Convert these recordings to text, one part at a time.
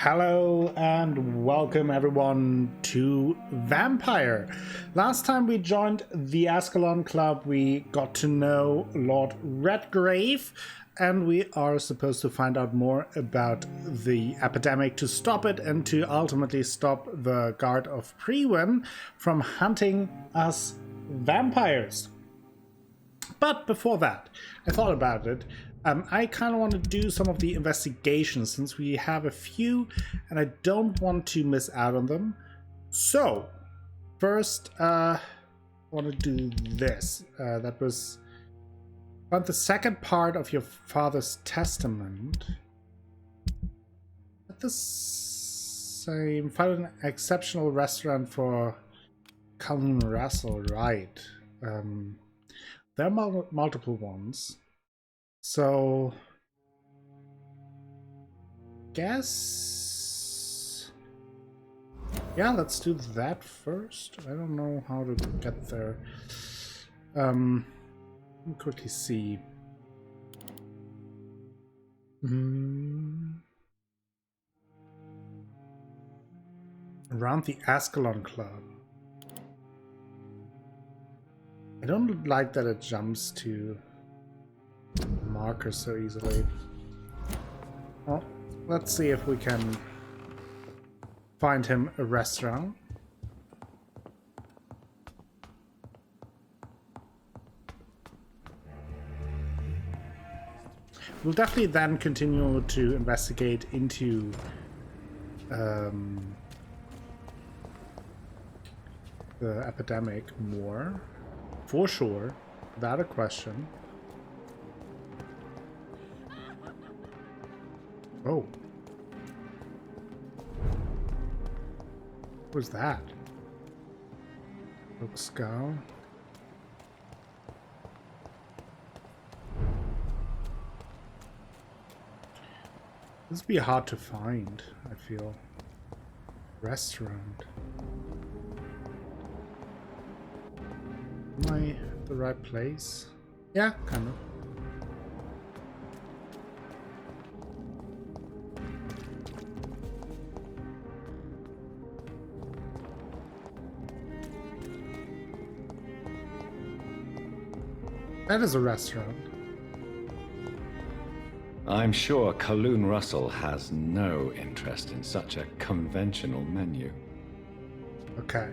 Hello and welcome everyone to Vampyr. Last time we joined the Ascalon Club, we got to know Lord Redgrave, and we are supposed to find out more about the epidemic to stop it and to ultimately stop the Guard of Priwen from hunting us vampires. But before that, I thought about it. I kind of want to do some of the investigations since we have a few and I don't want to miss out on them. So, first, I want to do this. That was about the second part of your father's testament. At the same, find an exceptional restaurant for Calhoun Russell, right? There are multiple ones. So, guess, yeah, let's do that first. I don't know how to get there. Let me quickly see. Around the Ascalon Club. I don't like that it jumps to markers so easily. Well, let's see if we can find him a restaurant. We'll definitely then continue to investigate into the epidemic more, for sure, without a question. Oh. What was that? Oak skull. This would be hard to find, I feel. Restaurant. Am I at the right place? Yeah, kind of. That is a restaurant. I'm sure Calhoun Russell has no interest in such a conventional menu. Okay.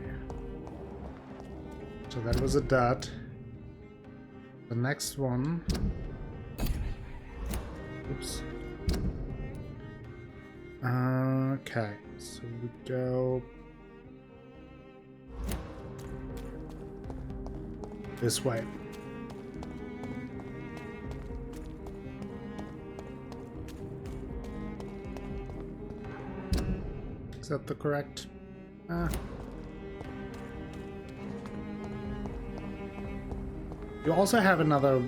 So that was a dud. The next one. Oops. Okay, so we go this way. Is that the correct? You also have another,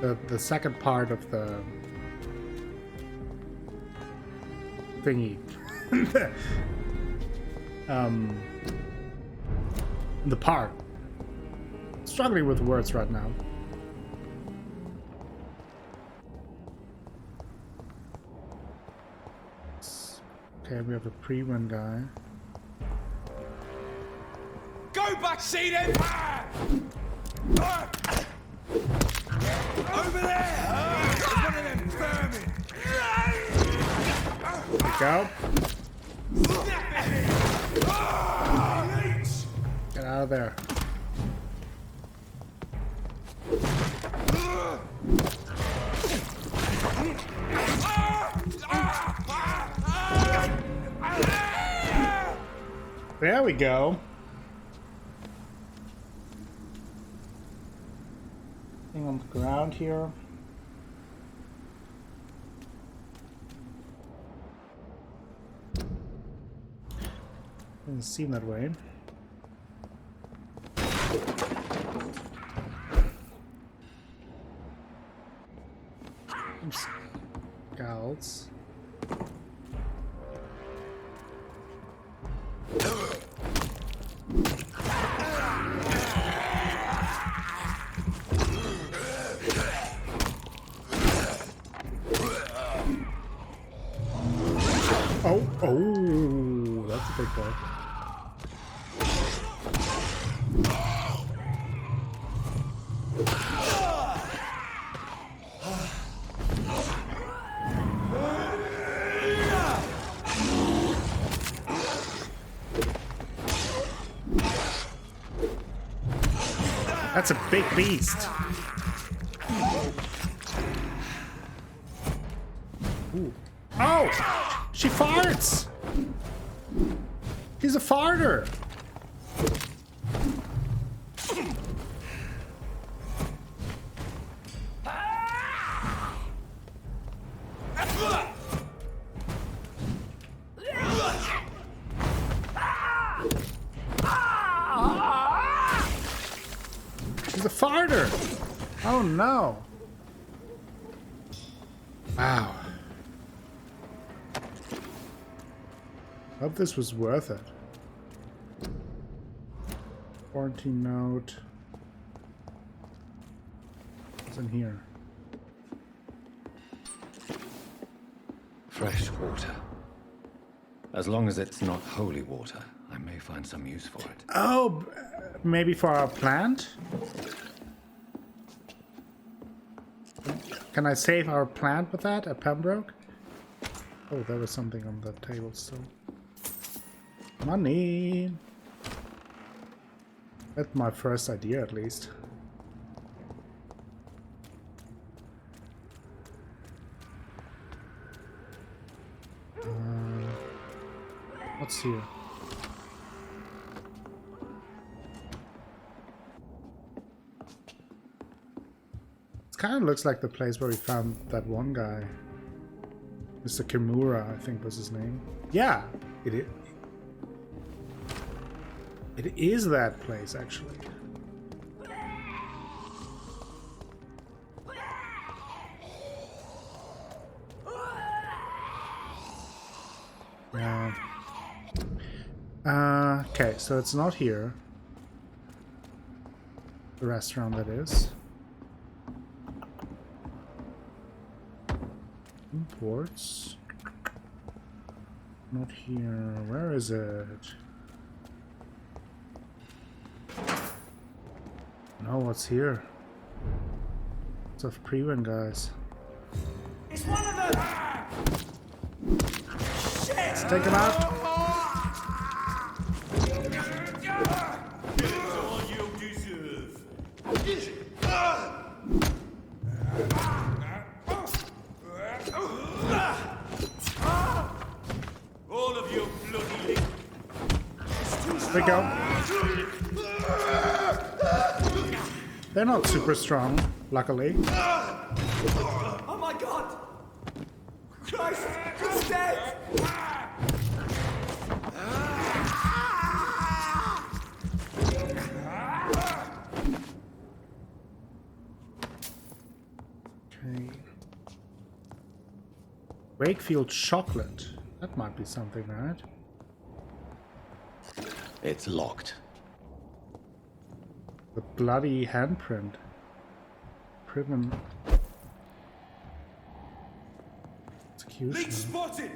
the second part of the thingy. The park. Struggling with words right now. Okay, we have a Priwen guy. Go back, see them! Over there! One of them vermin! Go. Get out of there. There we go. Thing on the ground here. Doesn't seem that way. Skals. Oh, that's a big boy. That's a big beast. Ooh. Oh! She farts! He's a farter! He's a farter! Oh no! Wow. Hope this was worth it. Quarantine note. What's in here? Fresh water. As long as it's not holy water, I may find some use for it. Oh, maybe for our plant? Can I save our plant with that at Pembroke? Oh, there was something on the table still. Money! That's my first idea, at least. What's here? It kind of looks like the place where we found that one guy. Mr. Kimura, I think was his name. Yeah, it is. It is that place, actually. Yeah. Okay, so it's not here. The restaurant, that is. Imports. Not here. Where is it? No, what's here? Lots of Prevent guys. It's one of them! Shit! Let's take him out. It's all you deserve. All of you bloody lick. There we go. They're not super strong, luckily. Oh my god! Christ! He's dead! Okay. Wakefield chocolate. That might be something, right? It's locked. The bloody handprint. Priven. Leak Execution. spotted!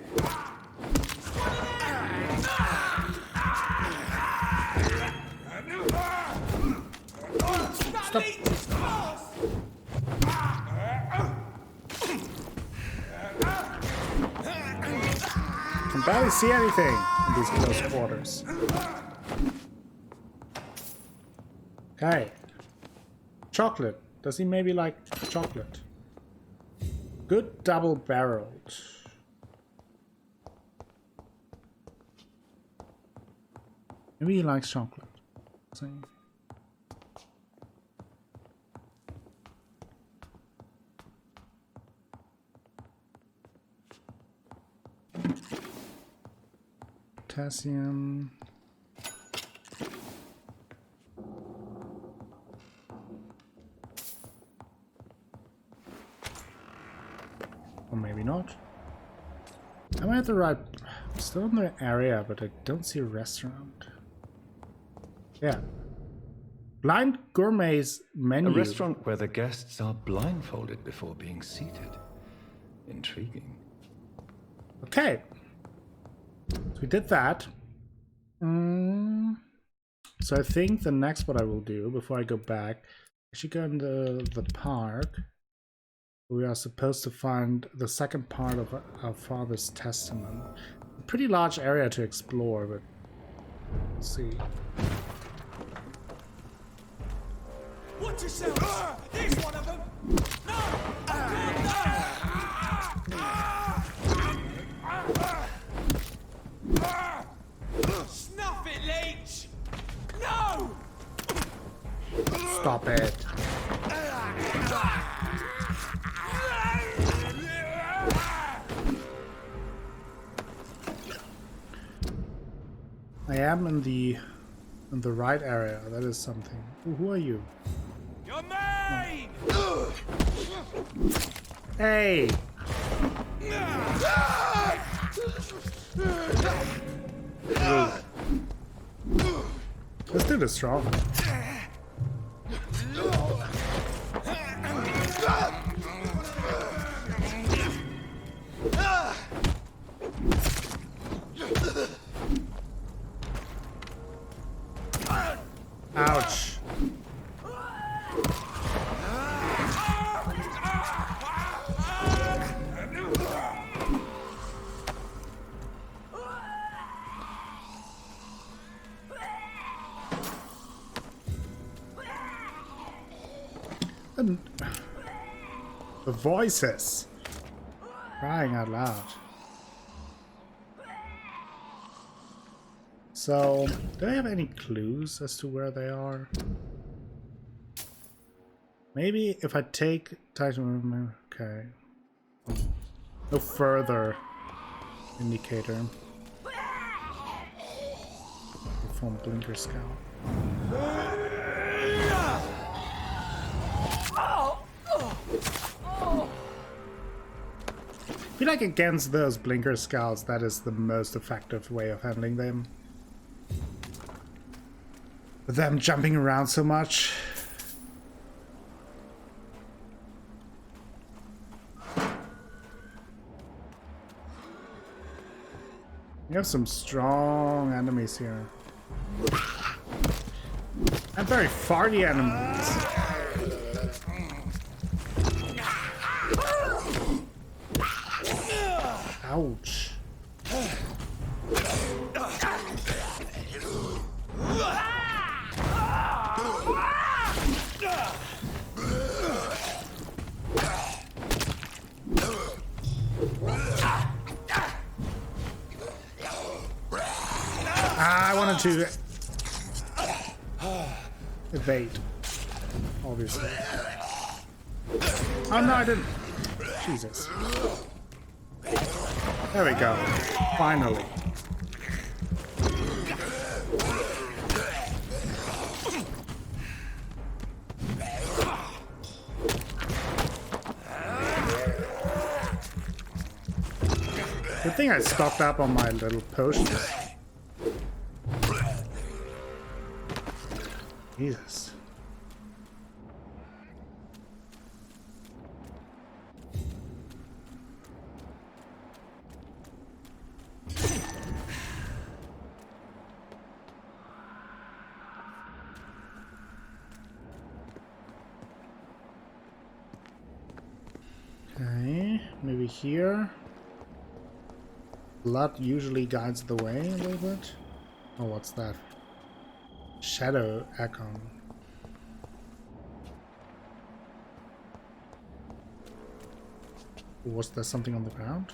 Stop. Can barely see anything in these close quarters. Okay. Chocolate. Does he maybe like chocolate? Good double-barreled. Maybe he likes chocolate. See? Potassium. Or maybe not. Am I at the right... I'm still in the area, but I don't see a restaurant. Yeah. Blind Gourmet's menu. A restaurant where the guests are blindfolded before being seated. Intriguing. Okay. we did that. So I think the next what I will do before I go back, I should go in the park. We are supposed to find the second part of our father's testament. A pretty large area to explore, but we'll see. Watch yourself! There's one of them! No! Snuff it, leech! No! Stop it. I am in the right area. That is something. Ooh, who are you? You're mine! Hey! This dude is strong. Ouch. And the voices crying out loud. So, do I have any clues as to where they are? Maybe if I take Titan, okay. No further indicator. Perform blinker scout. I feel like against those blinker scouts, that is the most effective way of handling them. With them jumping around so much. We have some strong enemies here. And very farty enemies. Ouch. I wanted to evade, obviously. Oh no, I didn't. Jesus. There we go. Finally. Good thing I stocked up on my little potions. Jesus. Okay, maybe here. Blood usually guides the way a little bit. Oh, what's that? Shadow icon. Was there something on the ground?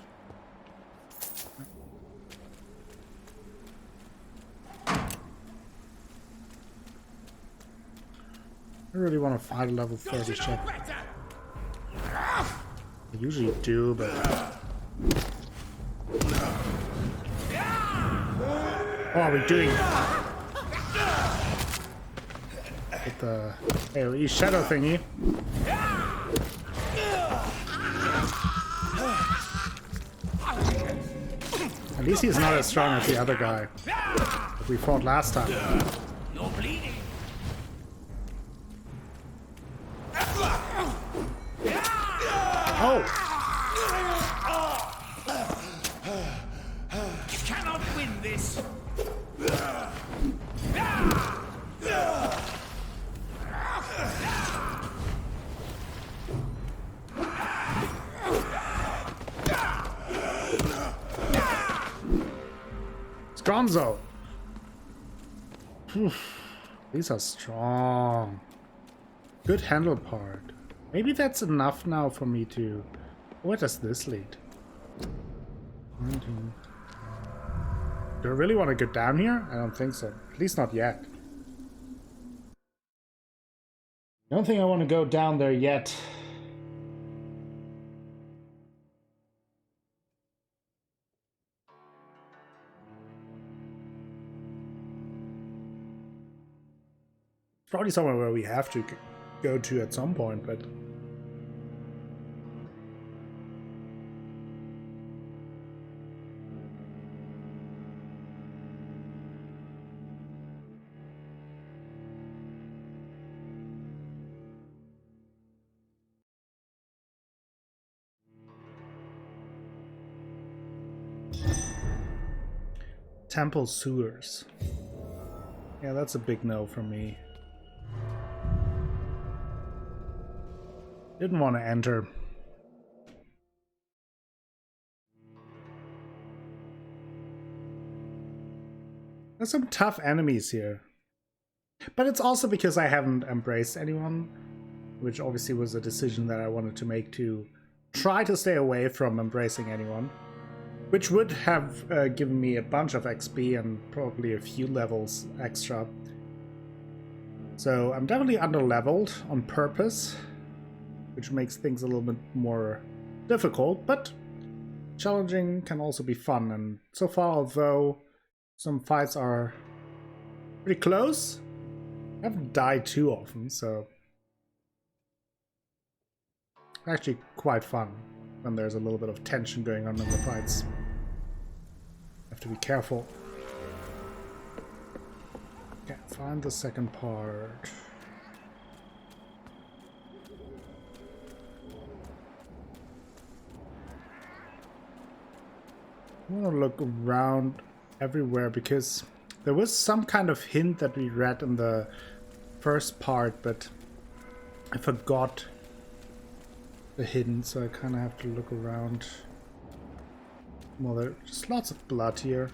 I really want to fight a level 30 ship. I usually do, but... What are we doing? With the AoE shadow thingy. At least he's not as strong as the other guy that we fought last time. You're bleeding. Oh! You cannot win this. Gonzo. These are strong. Good handle part. Maybe that's enough now for me to... Where does this lead? Do I really want to go down here? I don't think so. At least not yet. I don't think I want to go down there yet. Probably somewhere where we have to go to at some point, but... Temple sewers. Yeah, that's a big no for me. Didn't want to enter. There's some tough enemies here. But it's also because I haven't embraced anyone, which obviously was a decision that I wanted to make to try to stay away from embracing anyone, which would have given me a bunch of XP and probably a few levels extra. So I'm definitely under-leveled on purpose, which makes things a little bit more difficult, but challenging can also be fun. And so far, although some fights are pretty close, I haven't died too often, so actually quite fun when there's a little bit of tension going on in the fights. Have to be careful. Can't find the second part. I want to look around everywhere because there was some kind of hint that we read in the first part, but I forgot the hidden, so I kind of have to look around. Well, there's just lots of blood here.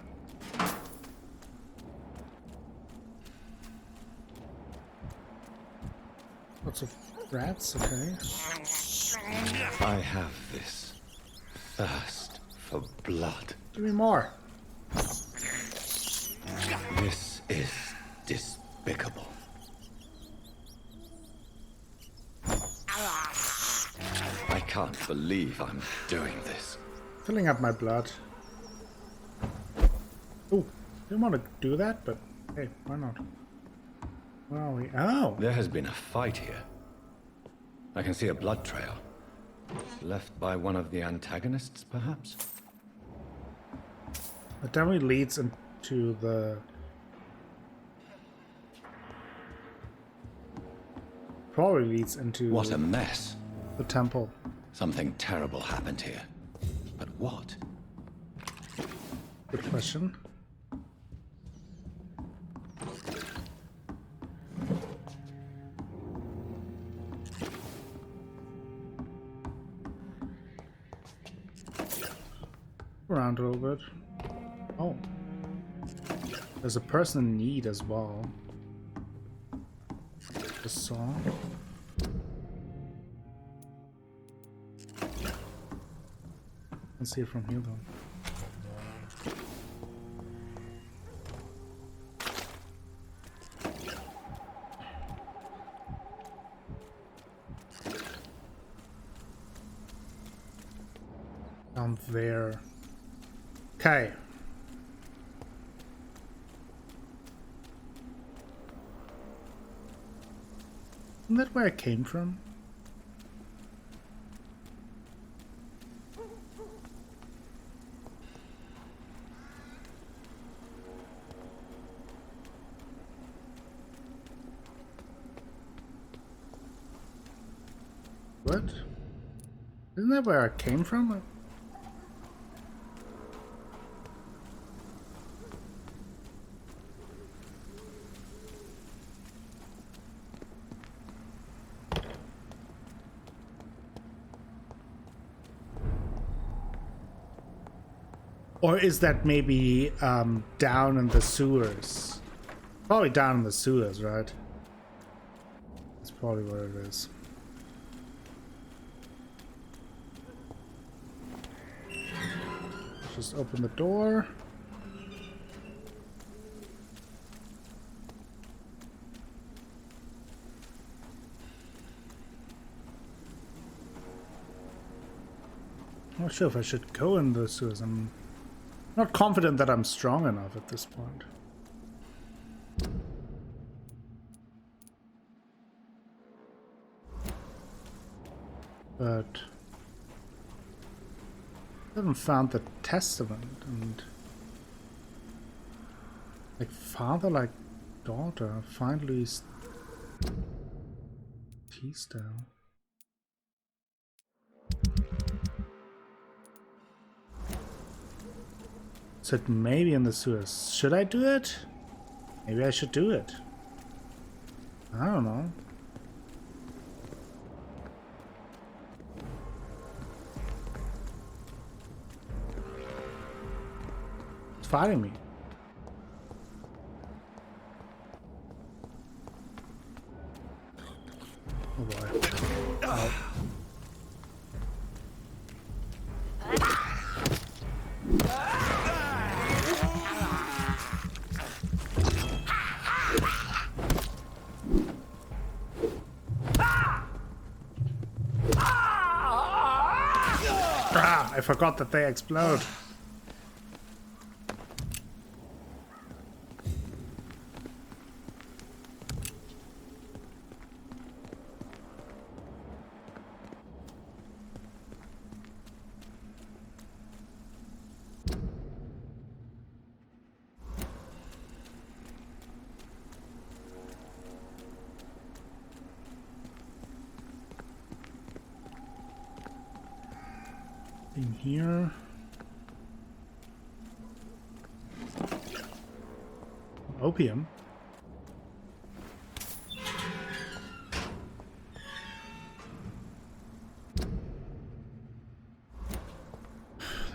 Lots of rats, okay. I have this thirst for blood. Give me more. This is despicable. I can't believe I'm doing this. Filling up my blood. Oh, didn't want to do that, but hey, why not? Where are we? Oh! There has been a fight here. I can see a blood trail. Left by one of the antagonists, perhaps? It definitely leads into the... Probably leads into... What a mess. The temple. Something terrible happened here. But what? Good question. Around a little bit. Oh. There's a person in need as well. Just saw. Let's see it from here though. Down there. Okay. Isn't that where I came from? What? Isn't that where I came from? Or is that maybe down in the sewers? Probably down in the sewers, right? That's probably what it is. Just open the door. I'm not sure if I should go in the sewers. I'm not confident that I'm strong enough at this point. But I haven't found the testament, and like father, like daughter, finally Teasdale. So it may be in the sewers. Should I do it? Maybe I should do it. I don't know. It's fighting me. Oh boy. Oh. I forgot that they explode. In here. Opium.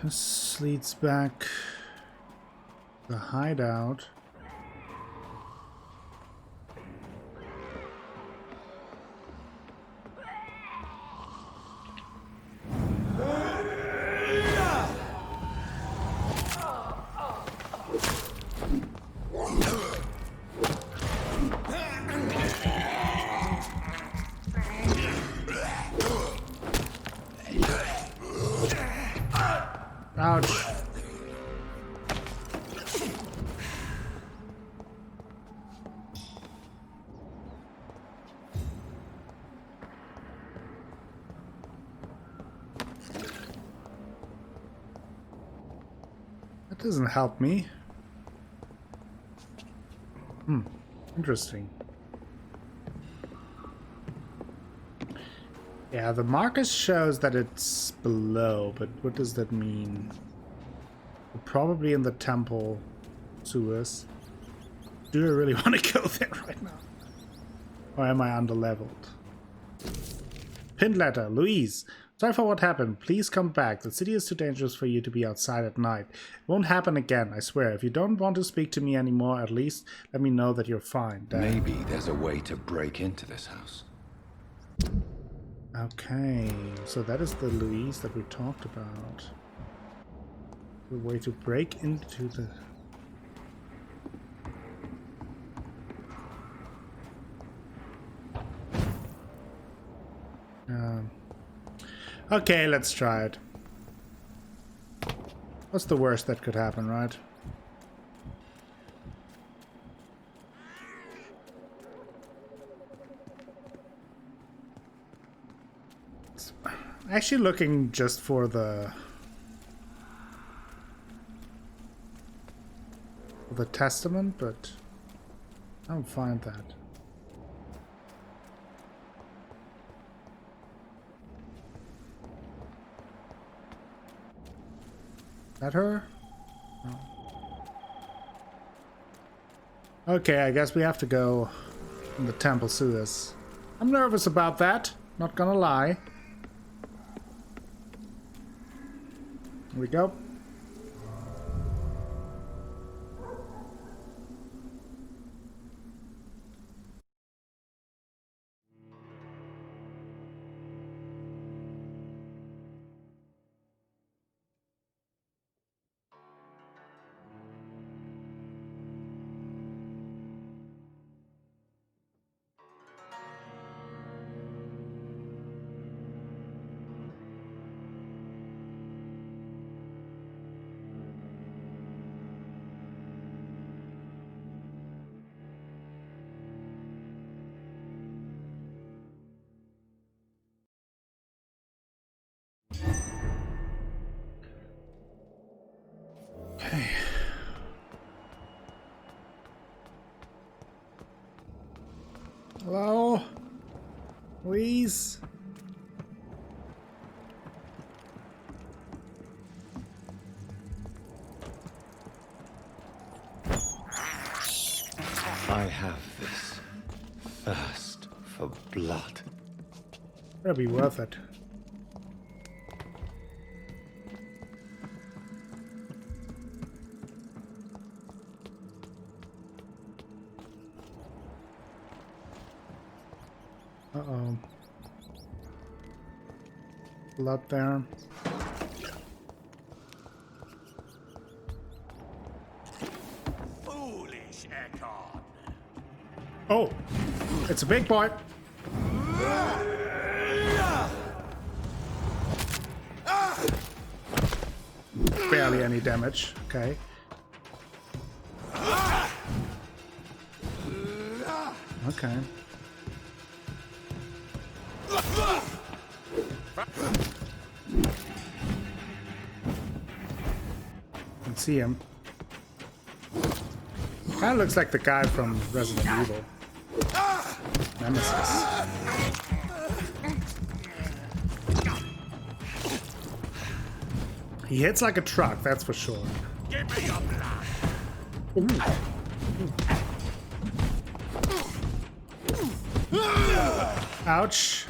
This leads back to the hideout. Ouch. That doesn't help me. Interesting. Yeah, the marker shows that it's below, but what does that mean? Probably in the temple sewers. Do I really want to go there right now? Or am I underleveled? Pinned letter, Louise. Sorry for what happened. Please come back. The city is too dangerous for you to be outside at night. It won't happen again, I swear. If you don't want to speak to me anymore, at least let me know that you're fine. Dad. Maybe there's a way to break into this house. Okay, so that is the Louise that we talked about. The way to break into the... Okay, let's try it. What's the worst that could happen, right? Actually looking just for the testament, but I don't find that. That her? No. Okay, I guess we have to go in the temple sewers. I'm nervous about that, not gonna lie. Here we go. Please. I have this thirst for blood. It'll be worth it. Uh-oh. Blood there. Foolish Ekon. Oh! It's a big boy! Barely any damage. Okay. Okay. Can see him. Kinda looks like the guy from Resident Evil. Nemesis. He hits like a truck, that's for sure. Give me your blood. Ouch.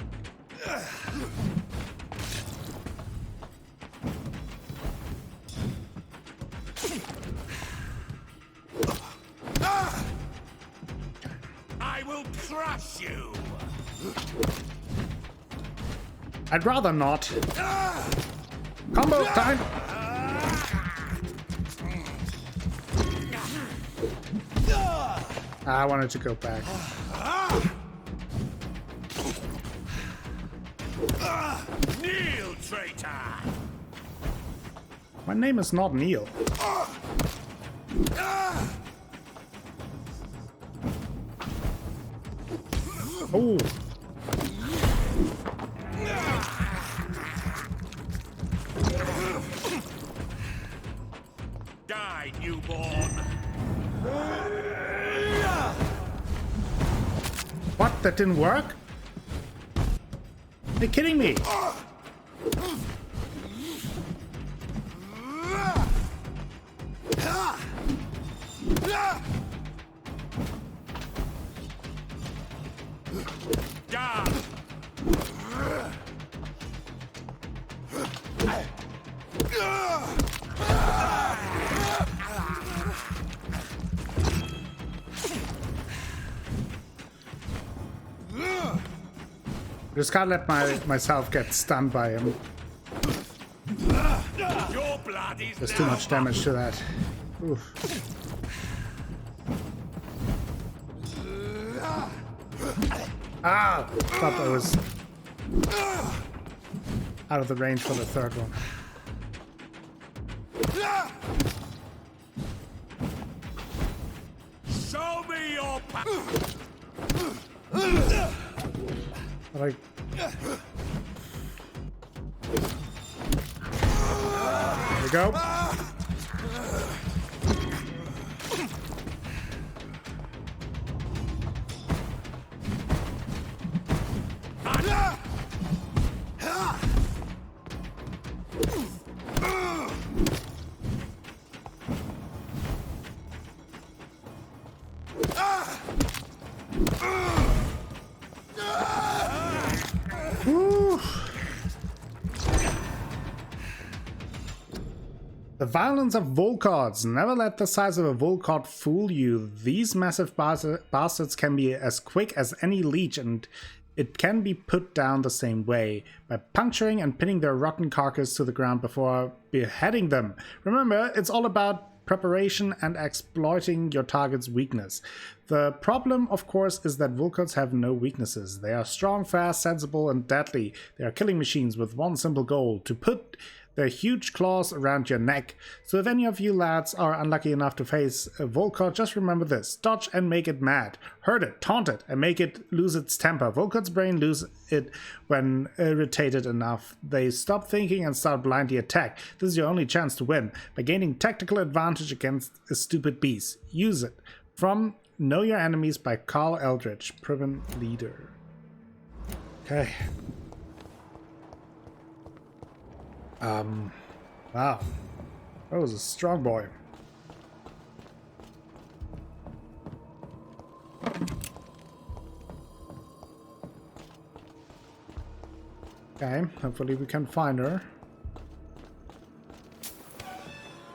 I will crush you. I'd rather not. Combo time! I wanted to go back. Kneel, traitor. My name is not Neil. Oh. Die, newborn. What? That didn't work? You're kidding me? Die. Just can't let myself get stunned by him. Your blood is There's too much damage to that. Oof. Ah! Thought I was out of the range for the third one. Show me your power. Like, there we go. Woo. The violence of Volcards. Never let the size of a Volcard fool you. These massive bastards can be as quick as any leech, and it can be put down the same way, by puncturing and pinning their rotten carcass to the ground before beheading them. Remember, it's all about preparation and exploiting your target's weakness. The problem, of course, is that Volcards have no weaknesses. They are strong, fast, sensible, and deadly. They are killing machines with one simple goal: to put their huge claws around your neck. So if any of you lads are unlucky enough to face a Volcard, just remember this: dodge and make it mad. Hurt it, taunt it, and make it lose its temper. Volcard's brain lose it when irritated enough. They stop thinking and start blindly attack. This is your only chance to win, by gaining tactical advantage against a stupid beast. Use it. From Know Your Enemies by Carl Eldridge, Priven Leader. Okay. Wow. That was a strong boy. Okay, hopefully we can find her.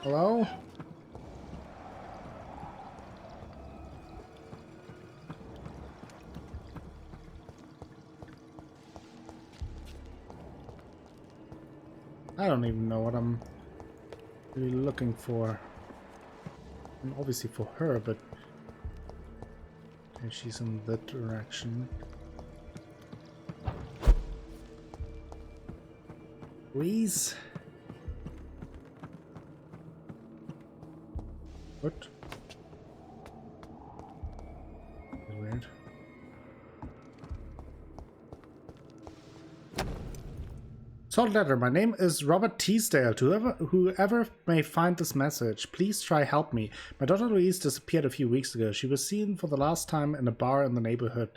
Hello? I don't even know what I'm really looking for. And obviously for her, but okay, she's in that direction. Please. What? Weird. Salt letter. My name is Robert Teasdale. To whoever may find this message, please try help me. My daughter Louise disappeared a few weeks ago. She was seen for the last time in a bar in the neighborhood.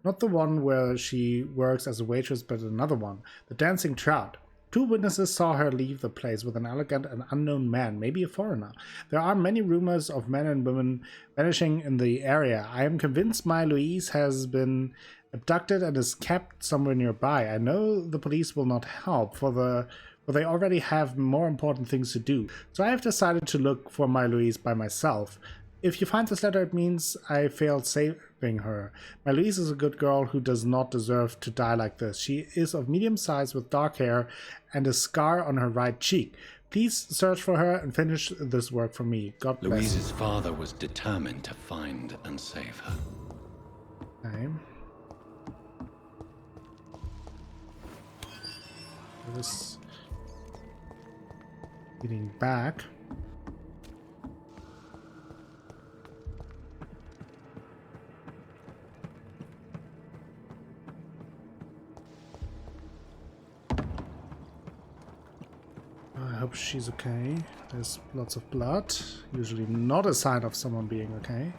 Not the one where she works as a waitress, but another one. The Dancing Trout. 2 witnesses saw her leave the place with an elegant and unknown man, maybe a foreigner. There are many rumors of men and women vanishing in the area. I am convinced my Louise has been abducted and is kept somewhere nearby. I know the police will not help, for they already have more important things to do. So I have decided to look for my Louise by myself. If you find this letter, it means I failed saving her. My Louise is a good girl who does not deserve to die like this. She is of medium size with dark hair and a scar on her right cheek. Please search for her and finish this work for me. God bless. Louise's father was determined to find and save her. Okay. This getting back. I hope she's okay. There's lots of blood. Usually not a sign of someone being okay.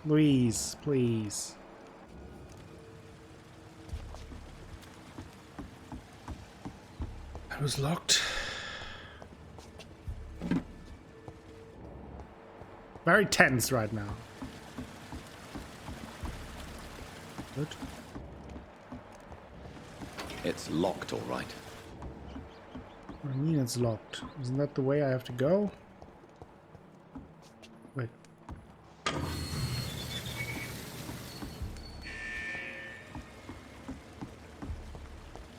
Please, please. It was locked. Very tense right now. Good. It's locked, all right. What do you mean it's locked? Isn't that the way I have to go? Wait.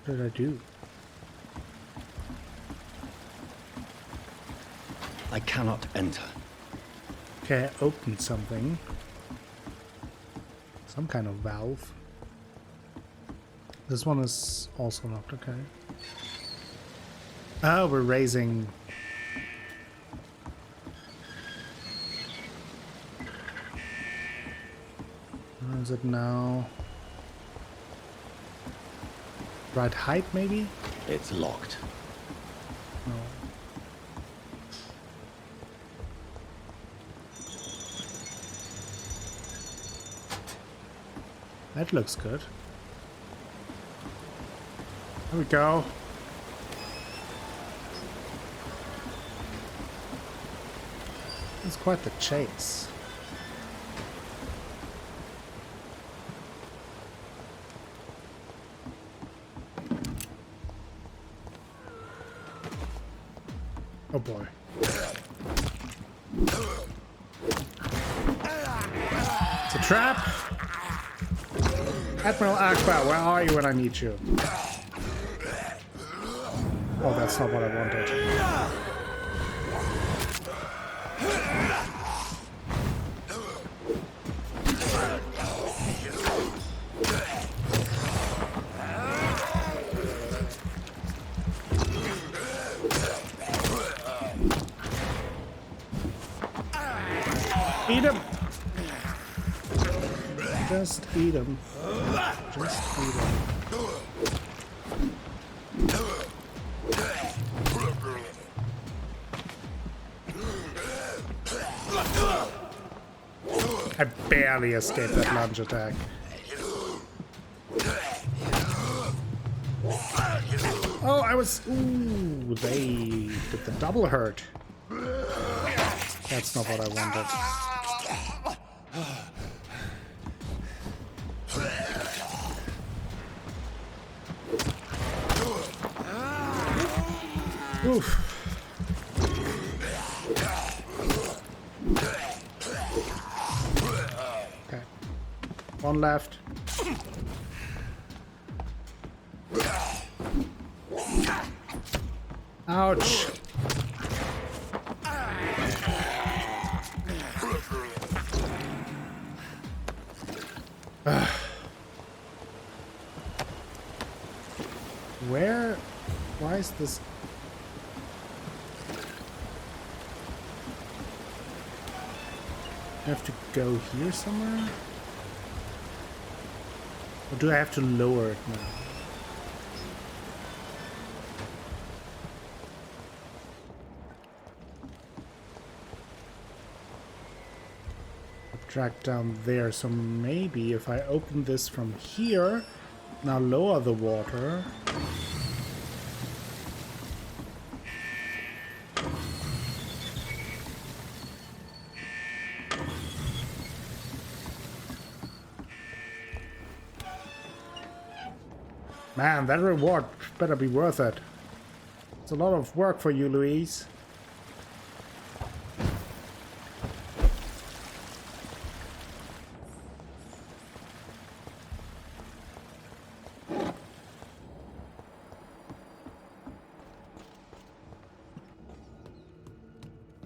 What did I do? I cannot enter. Okay, I opened something. Some kind of valve. This one is also locked, okay. Oh, we're raising. Where is it now? Right height, maybe? It's locked. No. That looks good. There we go. It's quite the chase. Oh boy. It's a trap. Admiral Akbar, where are you when I need you? Oh, that's not what I wanted. Eat him! Just eat him. Just eat him. I barely escaped that lunge attack. Oh, I was... Ooh, they did the double hurt. That's not what I wanted. Oof. Okay. One left. Ouch. Where? Why is this? I have to go here somewhere? Or do I have to lower it now? Track down there, so maybe if I open this from here, now lower the water. Man, that reward better be worth it. It's a lot of work for you, Louise.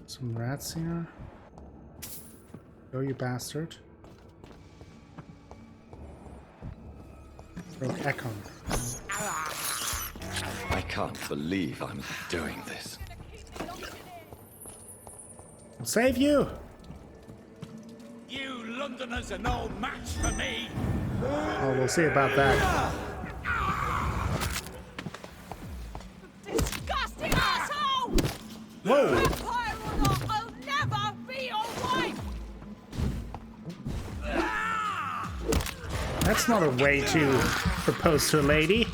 Some rats here. Go, you bastard. Broke Econ. I can't believe I'm doing this. I'll save you! You Londoners are no match for me. Oh, we'll see about that. Disgusting asshole! Whoa! Vampire or not, I'll never be your wife! That's not a way to propose to a lady.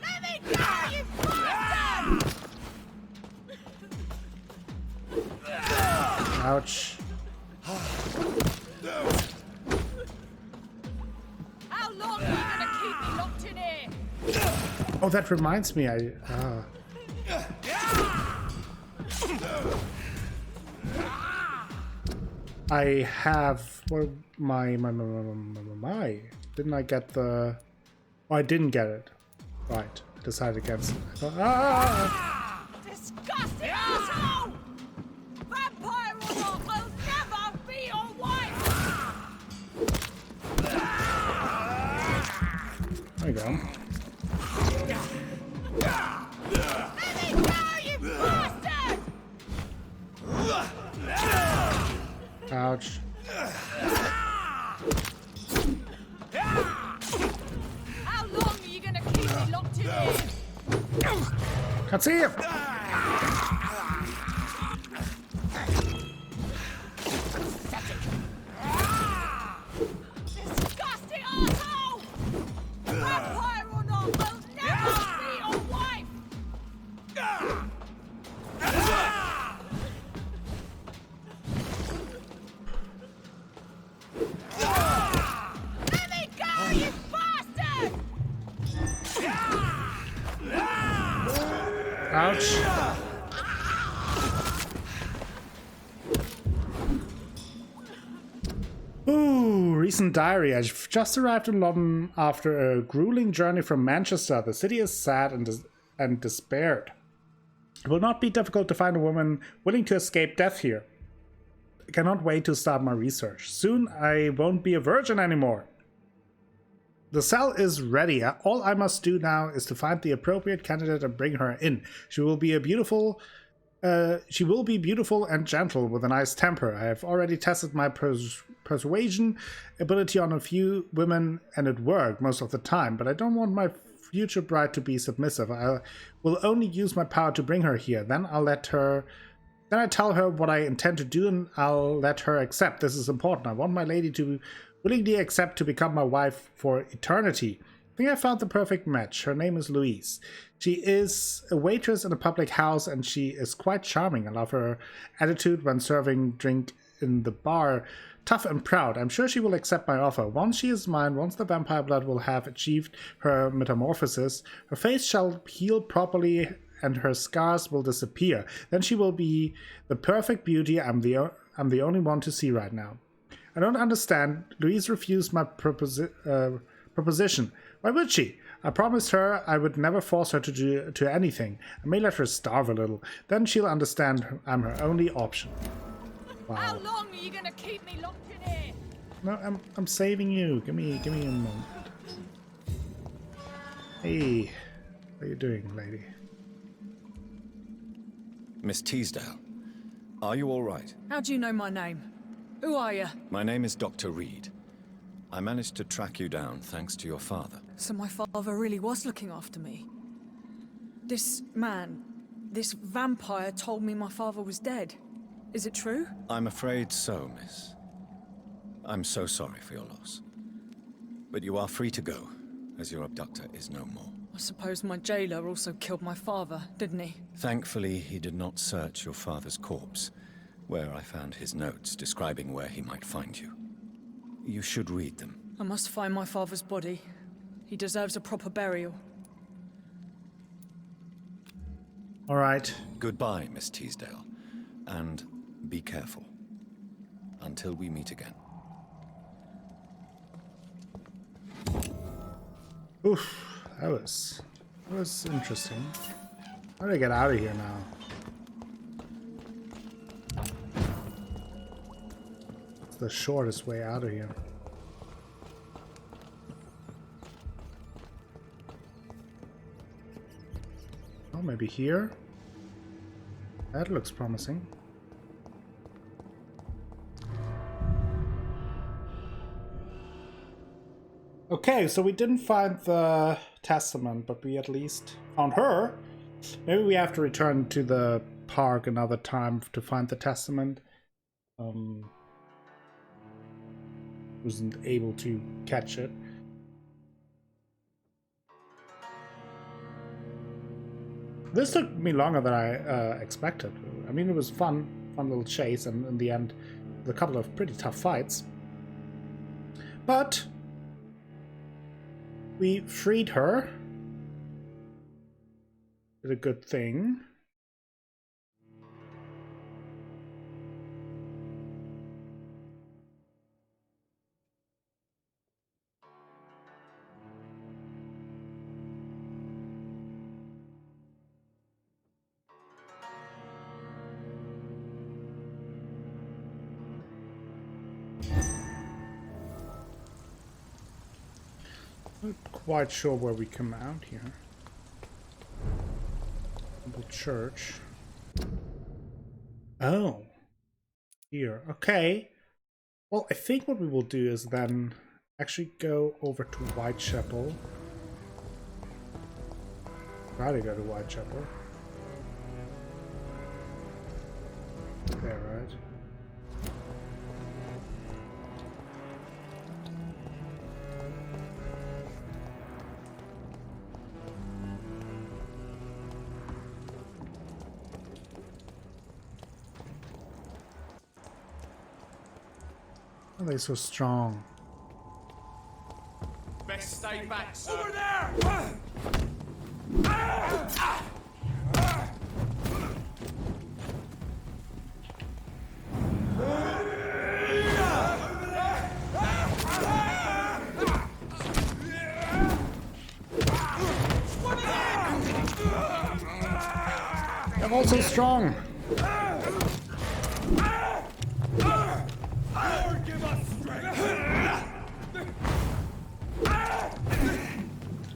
Let me go, you bastard! Ouch. How long are you gonna keep me locked in here? Oh, that reminds me, I have, well, my, didn't I get the, oh, I didn't get it. Right, I decided against it. I thought, Disgusting asshole! Vampire or not, I'll never be your wife! there you go. Let me go, you bastard! Ouch. How long are you gonna keep me locked in here? Can't see him! Disgusting asshole! Vampire or not, I'll never be your wife! Let me go, you bastard! Ouch. Ooh, recent diary. I've just arrived in London after a grueling journey from Manchester. The city is sad and despaired. It will not be difficult to find a woman willing to escape death here. I cannot wait to start my research. Soon I won't be a virgin anymore. The cell is ready. All I must do now is to find the appropriate candidate and bring her in. She will be beautiful and gentle with a nice temper. I have already tested my persuasion ability on a few women and it worked most of the time, but I don't want my future bride to be submissive. I will only use my power to bring her here. Then I'll let her Then I tell her what I intend to do, and I'll let her accept. This is important. I want my lady to willingly accept to become my wife for eternity. I think I found the perfect match. Her name is Louise. She is a waitress in a public house, and she is quite charming. I love her attitude when serving drink in the bar. Tough and proud. I'm sure she will accept my offer. Once she is mine, once the vampire blood will have achieved her metamorphosis, her face shall heal properly and her scars will disappear. Then she will be the perfect beauty I'm the only one to see right now. I don't understand. Louise refused my proposition. Why would she? I promised her I would never force her to anything. I may let her starve a little. Then she'll understand I'm her only option. Wow. How long are you gonna keep me locked in here? No, I'm saving you. Give me a moment. Hey, how are you doing, lady? Miss Teasdale, are you all right? How do you know my name? Who are you? My name is Dr. Reid. I managed to track you down thanks to your father. So my father really was looking after me. This man, this vampire told me my father was dead. Is it true? I'm afraid so, miss. I'm so sorry for your loss. But you are free to go, as your abductor is no more. I suppose my jailer also killed my father, didn't he? Thankfully, he did not search your father's corpse, where I found his notes describing where he might find you. You should read them. I must find my father's body. He deserves a proper burial. All right. Goodbye, Miss Teasdale. And be careful. Until we meet again. Oof, that was interesting. How do I get out of here now? It's the shortest way out of here. Oh, maybe here? That looks promising. Okay, so we didn't find the testament, but we at least found her. Maybe we have to return to the park another time to find the testament. Wasn't able to catch it. This took me longer than I expected. I mean, it was fun little chase, and in the end, a couple of pretty tough fights. But we freed her. Did a good thing. Not quite sure where we come out here. Temple Church. Oh. Here. Okay. Well, I think what we will do is then actually go over to Whitechapel. Try to go to Whitechapel. There, right? Why are they so strong? Best stay back, sir. Over there! I'm also strong.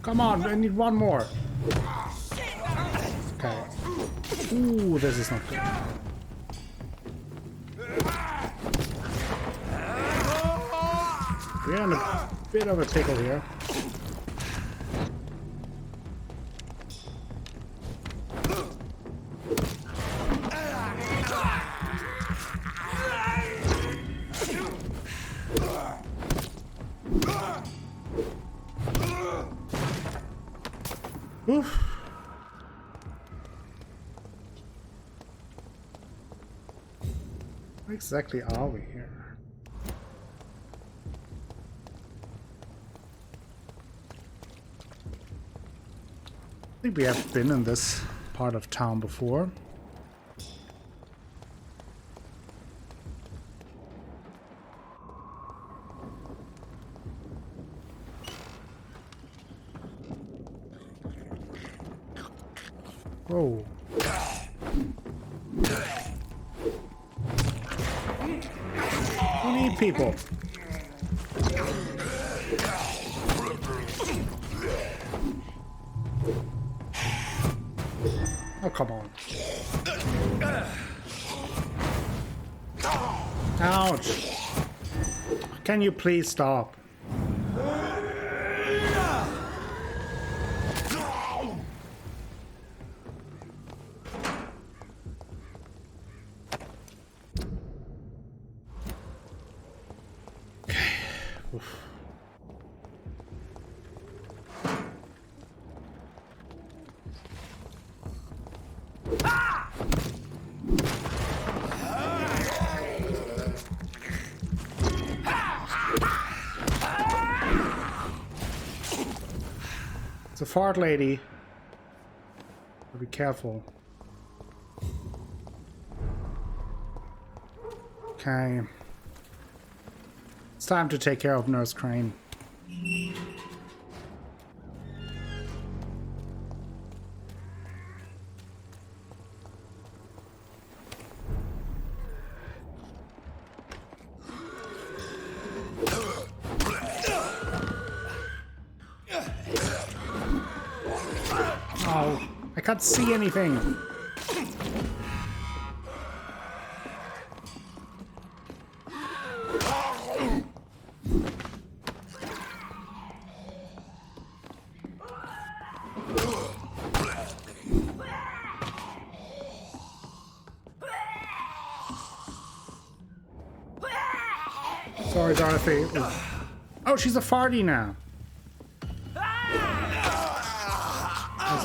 Come on, I need one more. Okay. Ooh, this is not good. We're on a bit of a tickle here. Where exactly are we here? I think we have been in this part of town before. Whoa. We need people. Oh, come on. Ouch. Can you please stop? It's a fart lady. Be careful. Okay. It's time to take care of Nurse Crane. Oh, I can't see anything. Sorry, Dorothy. Oh, she's a farty now. That's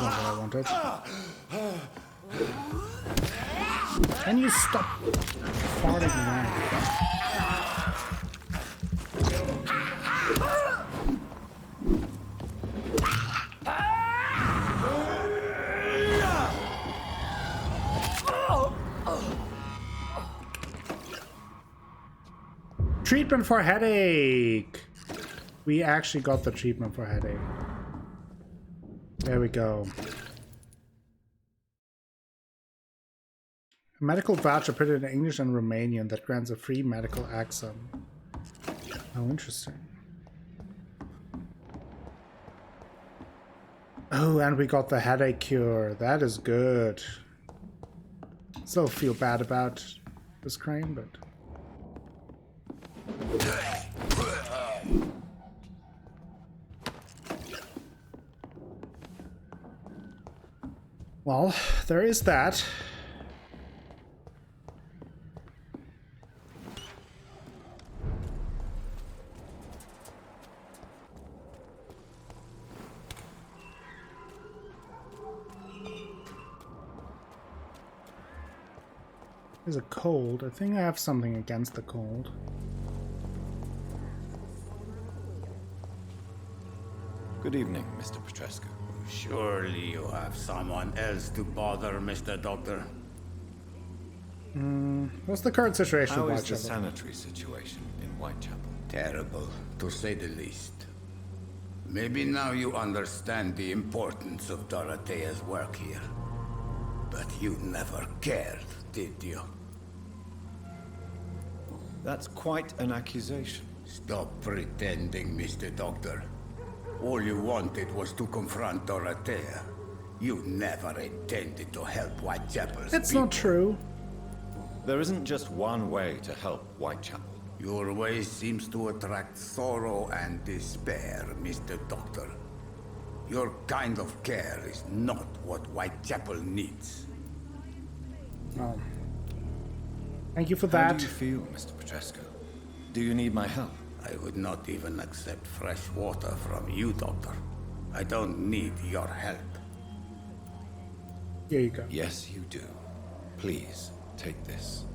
not what I wanted. Can you stop farting now? Treatment for headache. We actually got the treatment for headache. There we go. A medical voucher printed in English and Romanian that grants a free medical exam. Oh, interesting. Oh, and we got the headache cure. That is good. Still feel bad about this Crane, but... Well, there is that. There's a cold. I think I have something against the cold. Good evening, Mr. Petrescu. Surely you have someone else to bother, Mr. Doctor. What's the current situation How in is the Whitechapel? sanitary situation in Whitechapel? Terrible, to say the least. Maybe now you understand the importance of Dorothea's work here. But you never cared, did you? That's quite an accusation. Stop pretending, Mr. Doctor. All you wanted was to confront Dorothea. You never intended to help Whitechapel's It's people. not true. There isn't just one way to help Whitechapel. Your way seems to attract sorrow and despair, Mr. Doctor. Your kind of care is not what Whitechapel needs. Oh. Thank you for How that. do you feel, Mr. Petrescu? Do you need my help? I would not even accept fresh water from you, Doctor. I don't need your help. Here you go. Yes, you do. Please, take this.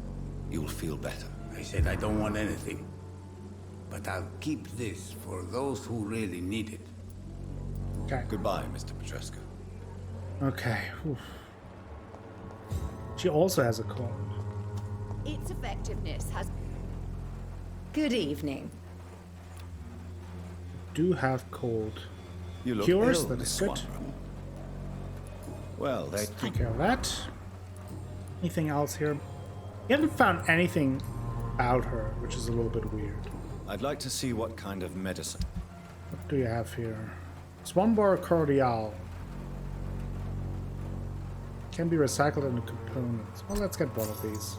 you'll feel better. I said I don't want anything. But I'll keep this for those who really need it. Okay. Goodbye, Mr. Petrescu. Okay. Oof. She also has a cold. Its effectiveness has... Good evening. Do have cold. You look Cures, ill, that Miss is good. Swanborough. Well, they... Take care of that. Anything else here? You haven't found anything about her, which is a little bit weird. I'd like to see what kind of medicine. What do you have here? Swanborough cordial. Can be recycled into components. Well, let's get one of these.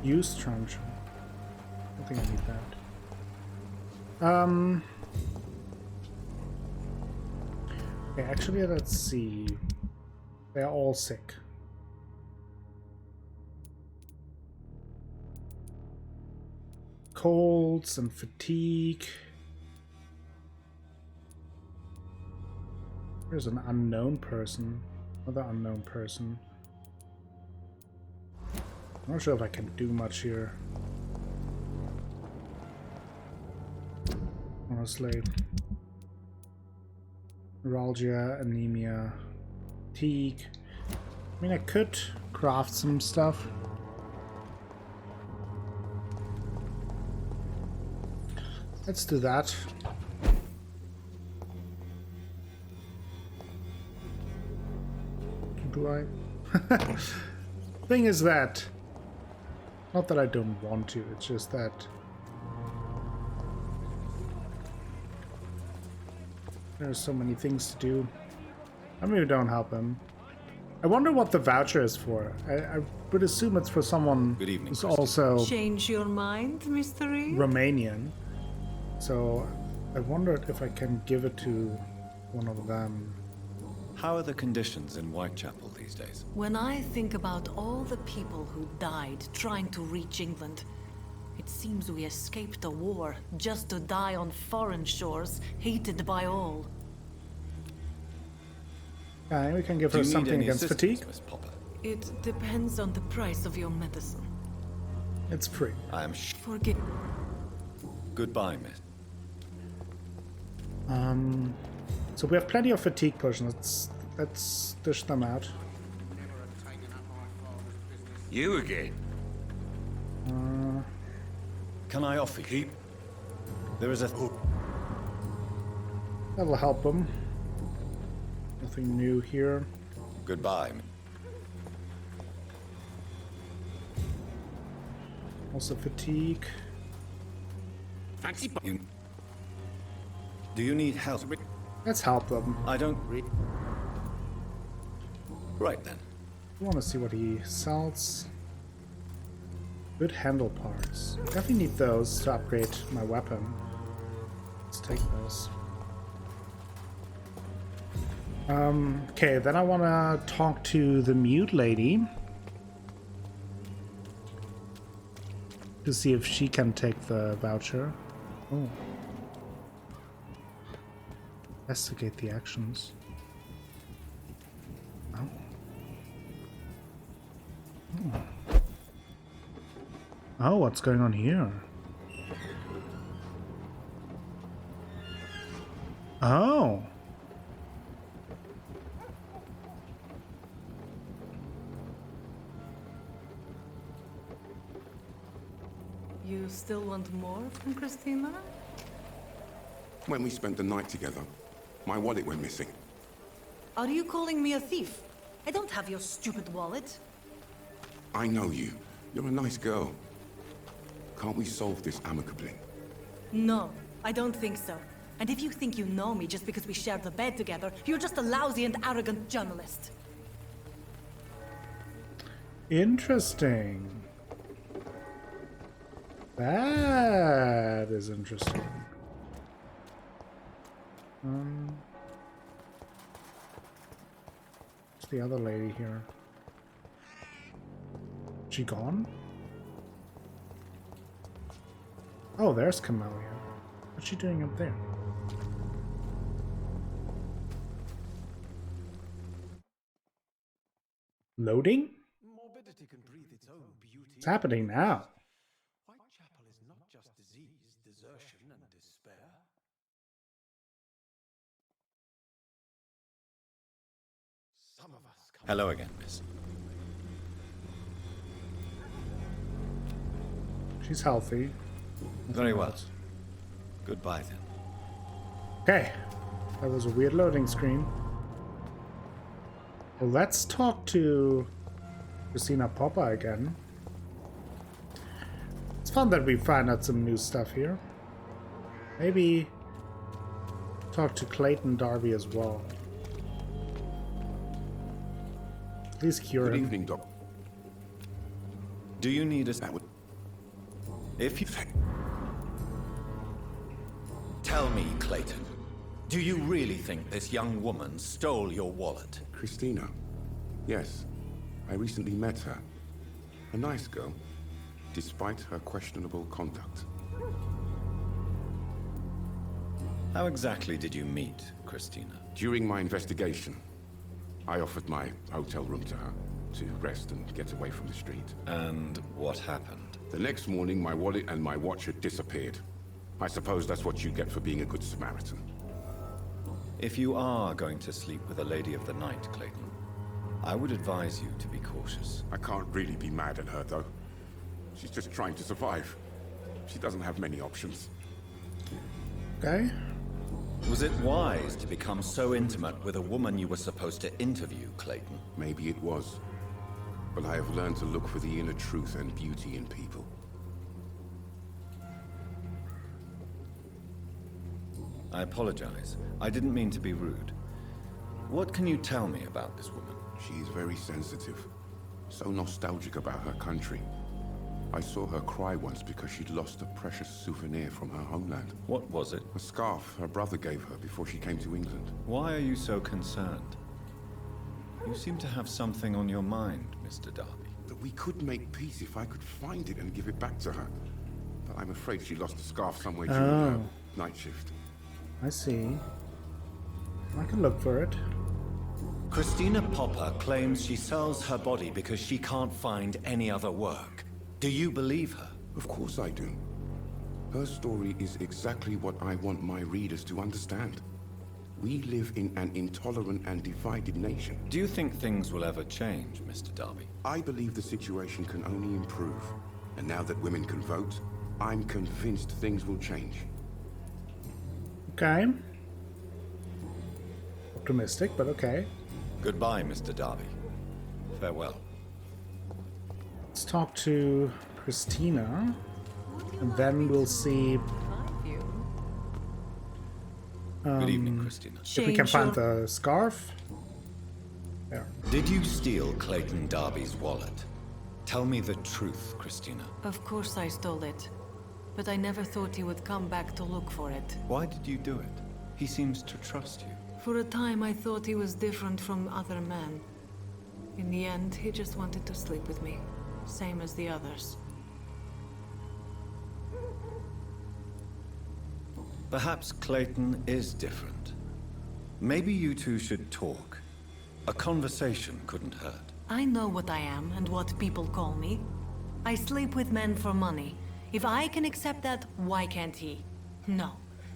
Use truncheon. I don't think I need that. Okay, actually, let's see. They're all sick. Colds and fatigue. There's an unknown person. Another unknown person. I'm not sure if I can do much here. Honestly. Neuralgia, anemia, fatigue. I mean, I could craft some stuff. Let's do that. Do I? Thing is that... Not that I don't want to, it's just that... There's so many things to do. I mean, we don't help him. I wonder what the voucher is for. I would assume it's for someone Good evening, who's Christine. also Change your mind, Mr. Reid? Romanian. So I wondered if I can give it to one of them. How are the conditions in Whitechapel these days? When I think about all the people who died trying to reach England, it seems we escaped a war just to die on foreign shores, hated by all. Okay, we can give Do her you need something any against assistance, fatigue. Miss Popper? It depends on the price of your medicine. It's free. I am Forgive. Goodbye, miss. So we have plenty of fatigue potions. Let's dish them out. You again? Can I offer you? There is a... That'll help them. Nothing new here. Goodbye. Also fatigue. Fancy You... Do you need help? Let's help them. I don't read. Right then. I want to see what he sells. Good handle parts. Definitely need those to upgrade my weapon. Let's take those. Okay, then I want to talk to the mute lady to see if she can take the voucher. Oh. Investigate the actions. Oh. Oh, what's going on here? Oh. You still want more from Christina? When we spent the night together, my wallet went missing. Are you calling me a thief? I don't have your stupid wallet. I know you. You're a nice girl. Can't we solve this amicably? No, I don't think so. And if you think you know me just because we shared the bed together, you're just a lousy and arrogant journalist. Interesting. That is interesting. What's the other lady here? She gone? Oh, there's Camellia. What's she doing up there? Loading? Morbidity can breathe its own beauty. What's happening now? Whitechapel is not just disease, desertion, and despair. Some of us come. Hello again, miss. She's healthy. Very well. Goodbye then. Okay. That was a weird loading screen. Well, let's talk to Christina Popper again. It's fun that we find out some new stuff here. Maybe talk to Clayton Darby as well. Please cure Good him. evening, Doc. Do you need us? That would... If you... Tell me, Clayton. Do you really think this young woman stole your wallet? Christina. Yes. I recently met her. A nice girl, despite her questionable conduct. How exactly did you meet Christina? During my investigation, I offered my hotel room to her to rest and get away from the street. And what happened? The next morning, my wallet and my watch had disappeared. I suppose that's what you get for being a good Samaritan. If you are going to sleep with a lady of the night, Clayton, I would advise you to be cautious. I can't really be mad at her, though. She's just trying to survive. She doesn't have many options. Okay. Was it wise to become so intimate with a woman you were supposed to interview, Clayton? Maybe it was. But I have learned to look for the inner truth and beauty in people. I apologize. I didn't mean to be rude. What can you tell me about this woman? She's very sensitive. So nostalgic about her country. I saw her cry once because she'd lost a precious souvenir from her homeland. What was it? A scarf her brother gave her before she came to England. Why are you so concerned? You seem to have something on your mind, Mr. Darby. That we could make peace if I could find it and give it back to her. But I'm afraid she lost the scarf somewhere during her night shift. I see. I can look for it. Christina Popper claims she sells her body because she can't find any other work. Do you believe her? Of course I do. Her story is exactly what I want my readers to understand. We live in an intolerant and divided nation. Do you think things will ever change, Mr. Darby? I believe the situation can only improve. And now that women can vote, I'm convinced things will change. Okay. Optimistic, but okay. Goodbye, Mr. Darby. Farewell. Let's talk to Christina, and then we'll see Good evening, Christina. if we can find the scarf. There. Did you steal Clayton Darby's wallet? Tell me the truth, Christina. Of course I stole it. But I never thought he would come back to look for it. Why did you do it? He seems to trust you. For a time I thought he was different from other men. In the end, he just wanted to sleep with me. Same as the others. Perhaps Clayton is different. Maybe you two should talk. A conversation couldn't hurt. I know what I am and what people call me. I sleep with men for money. If I can accept that, why can't he? No.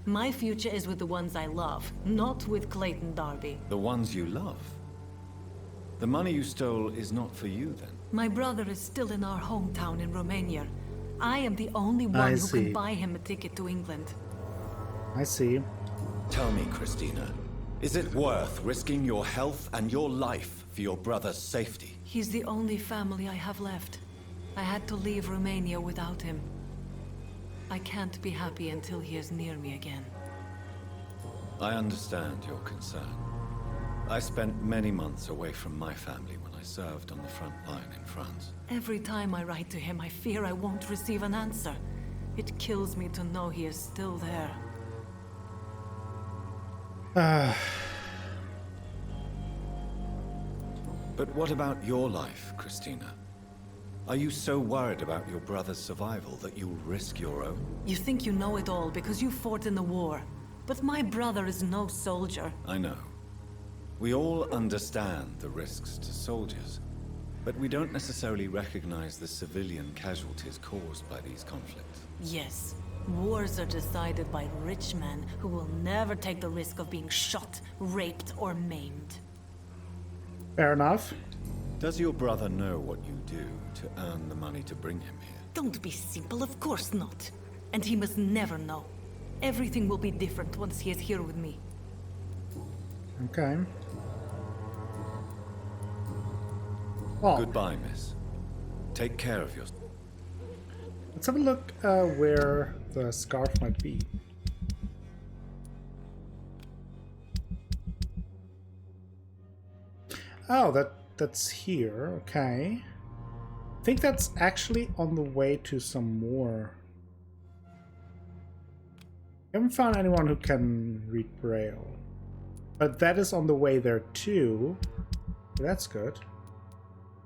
My future is with the ones I love, not with Clayton Darby. The ones you love? The money you stole is not for you, then? My brother is still in our hometown in Romania. I am the only one who can buy him a ticket to England. I see. Tell me, Christina, is it worth risking your health and your life for your brother's safety? He's the only family I have left. I had to leave Romania without him. I can't be happy until he is near me again. I understand your concern. I spent many months away from my family when I served on the front line in France. Every time I write to him, I fear I won't receive an answer. It kills me to know he is still there. But what about your life, Christina? Are you so worried about your brother's survival that you'll risk your own? You think you know it all because you fought in the war. But my brother is no soldier. I know. We all understand the risks to soldiers. But we don't necessarily recognize the civilian casualties caused by these conflicts. Yes. Wars are decided by rich men who will never take the risk of being shot, raped, or maimed. Fair enough. Does your brother know what you do to earn the money to bring him here? Don't be simple, of course not. And he must never know. Everything will be different once he is here with me. Okay. Well, Goodbye, miss. Take care of yourself. let's have a look where the scarf might be. Oh, that's here. Okay. I think that's actually on the way to some more. I haven't found anyone who can read Braille. But that is on the way there too. That's good.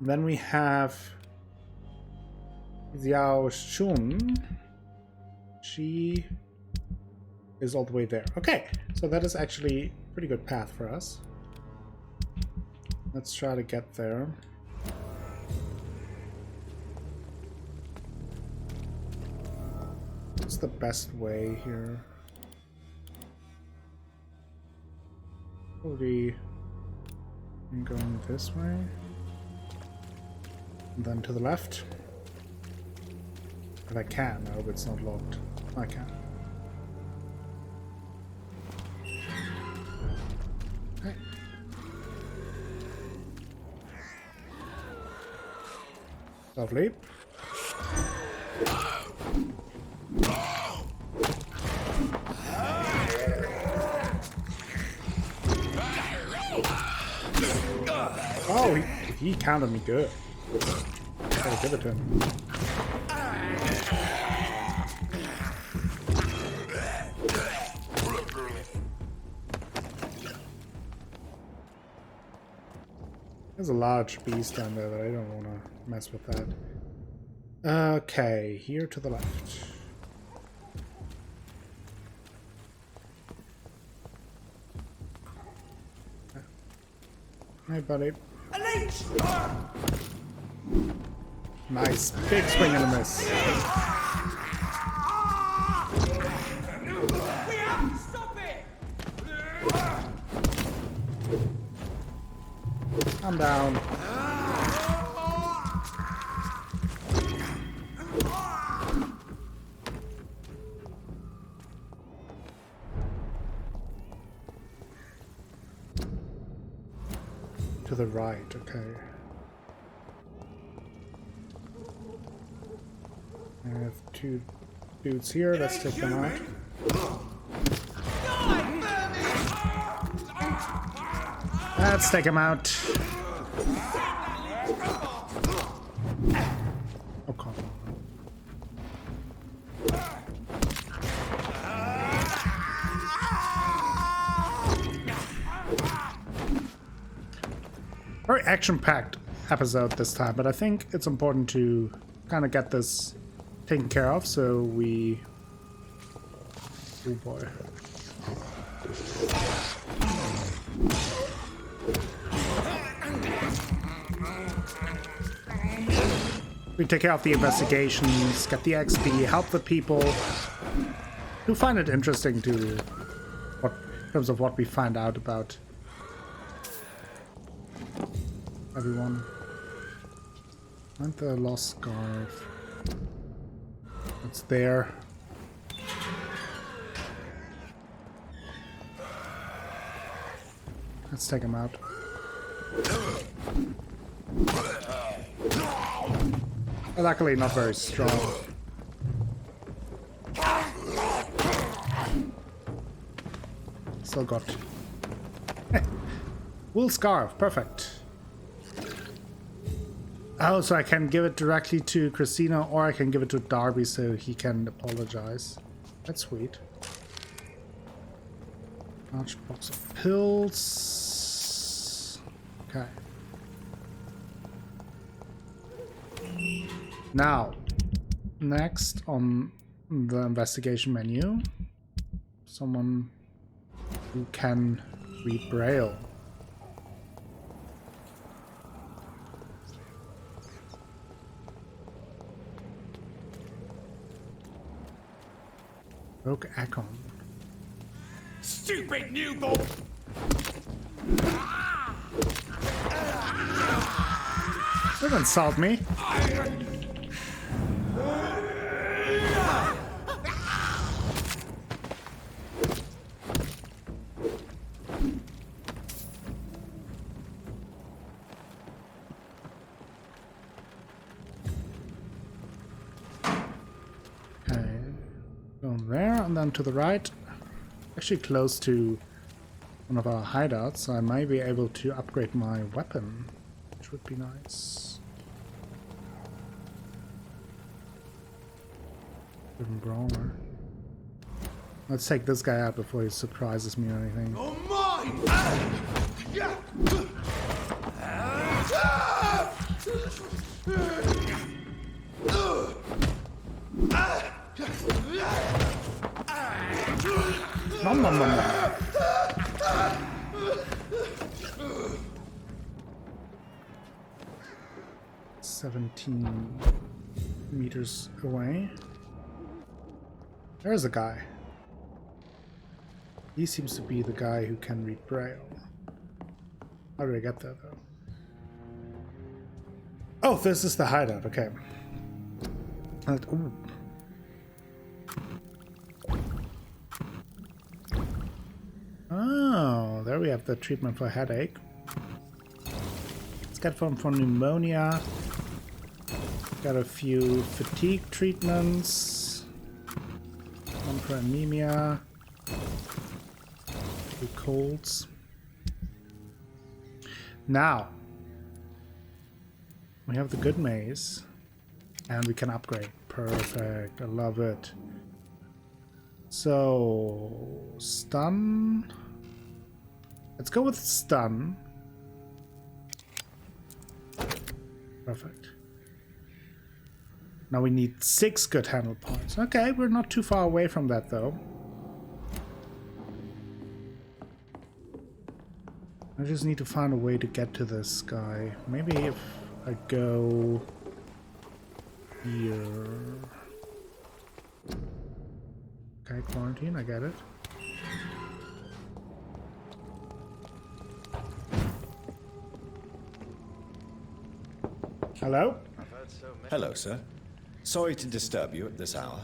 And then we have Xiao Shun. She is all the way there. Okay, so that is actually a pretty good path for us. Let's try to get there. What's the best way here? Probably I'm going this way. And then to the left. If I can, I hope it's not locked. I can. Okay. Lovely. Oh, he counted me good. Gotta give it to him. There's a large beast down there that I don't want to mess with that. Okay, here to the left. Hey, buddy. Nice. Big swing and a miss. We have to stop it! I'm down. To the right, okay. I have two dudes here, let's take them out. Let's take him out. Oh, come on. Very action-packed episode this time, but I think it's important to kind of get this taken care of, so we... Oh boy. We take care of the investigations, get the XP, help the people who find it interesting to what in terms of what we find out about everyone. Find the lost scarf. It's there. Let's take him out. Luckily, not very strong. Still got wool scarf, perfect. Oh, so I can give it directly to Christina, or I can give it to Darby so he can apologize. That's sweet. Large box of pills. Okay. Now, next on the investigation menu, someone who can read Braille. Rogue Akon. Stupid newborn! Don't insult me. Going there and then to the right. Actually close to one of our hideouts, so I might be able to upgrade my weapon, which would be nice. Even brawler. Let's take this guy out before he surprises me or anything. Oh mine! Nom nom nom nom. 17 meters away. There's a guy. He seems to be the guy who can read Braille. How did I get there, though? Oh, this is the hideout. Okay. Ooh. Oh, there we have the treatment for headache. Let's get one for pneumonia. Got a few fatigue treatments. One for anemia. Two colds. Now, we have the good maze. And we can upgrade. Perfect. I love it. So, stun. Let's go with stun. Perfect. Now we need 6 good handle points. Okay, we're not too far away from that though. I just need to find a way to get to this guy. Maybe if I go here. Okay, quarantine, I get it. Hello? Hello, sir. Sorry to disturb you at this hour.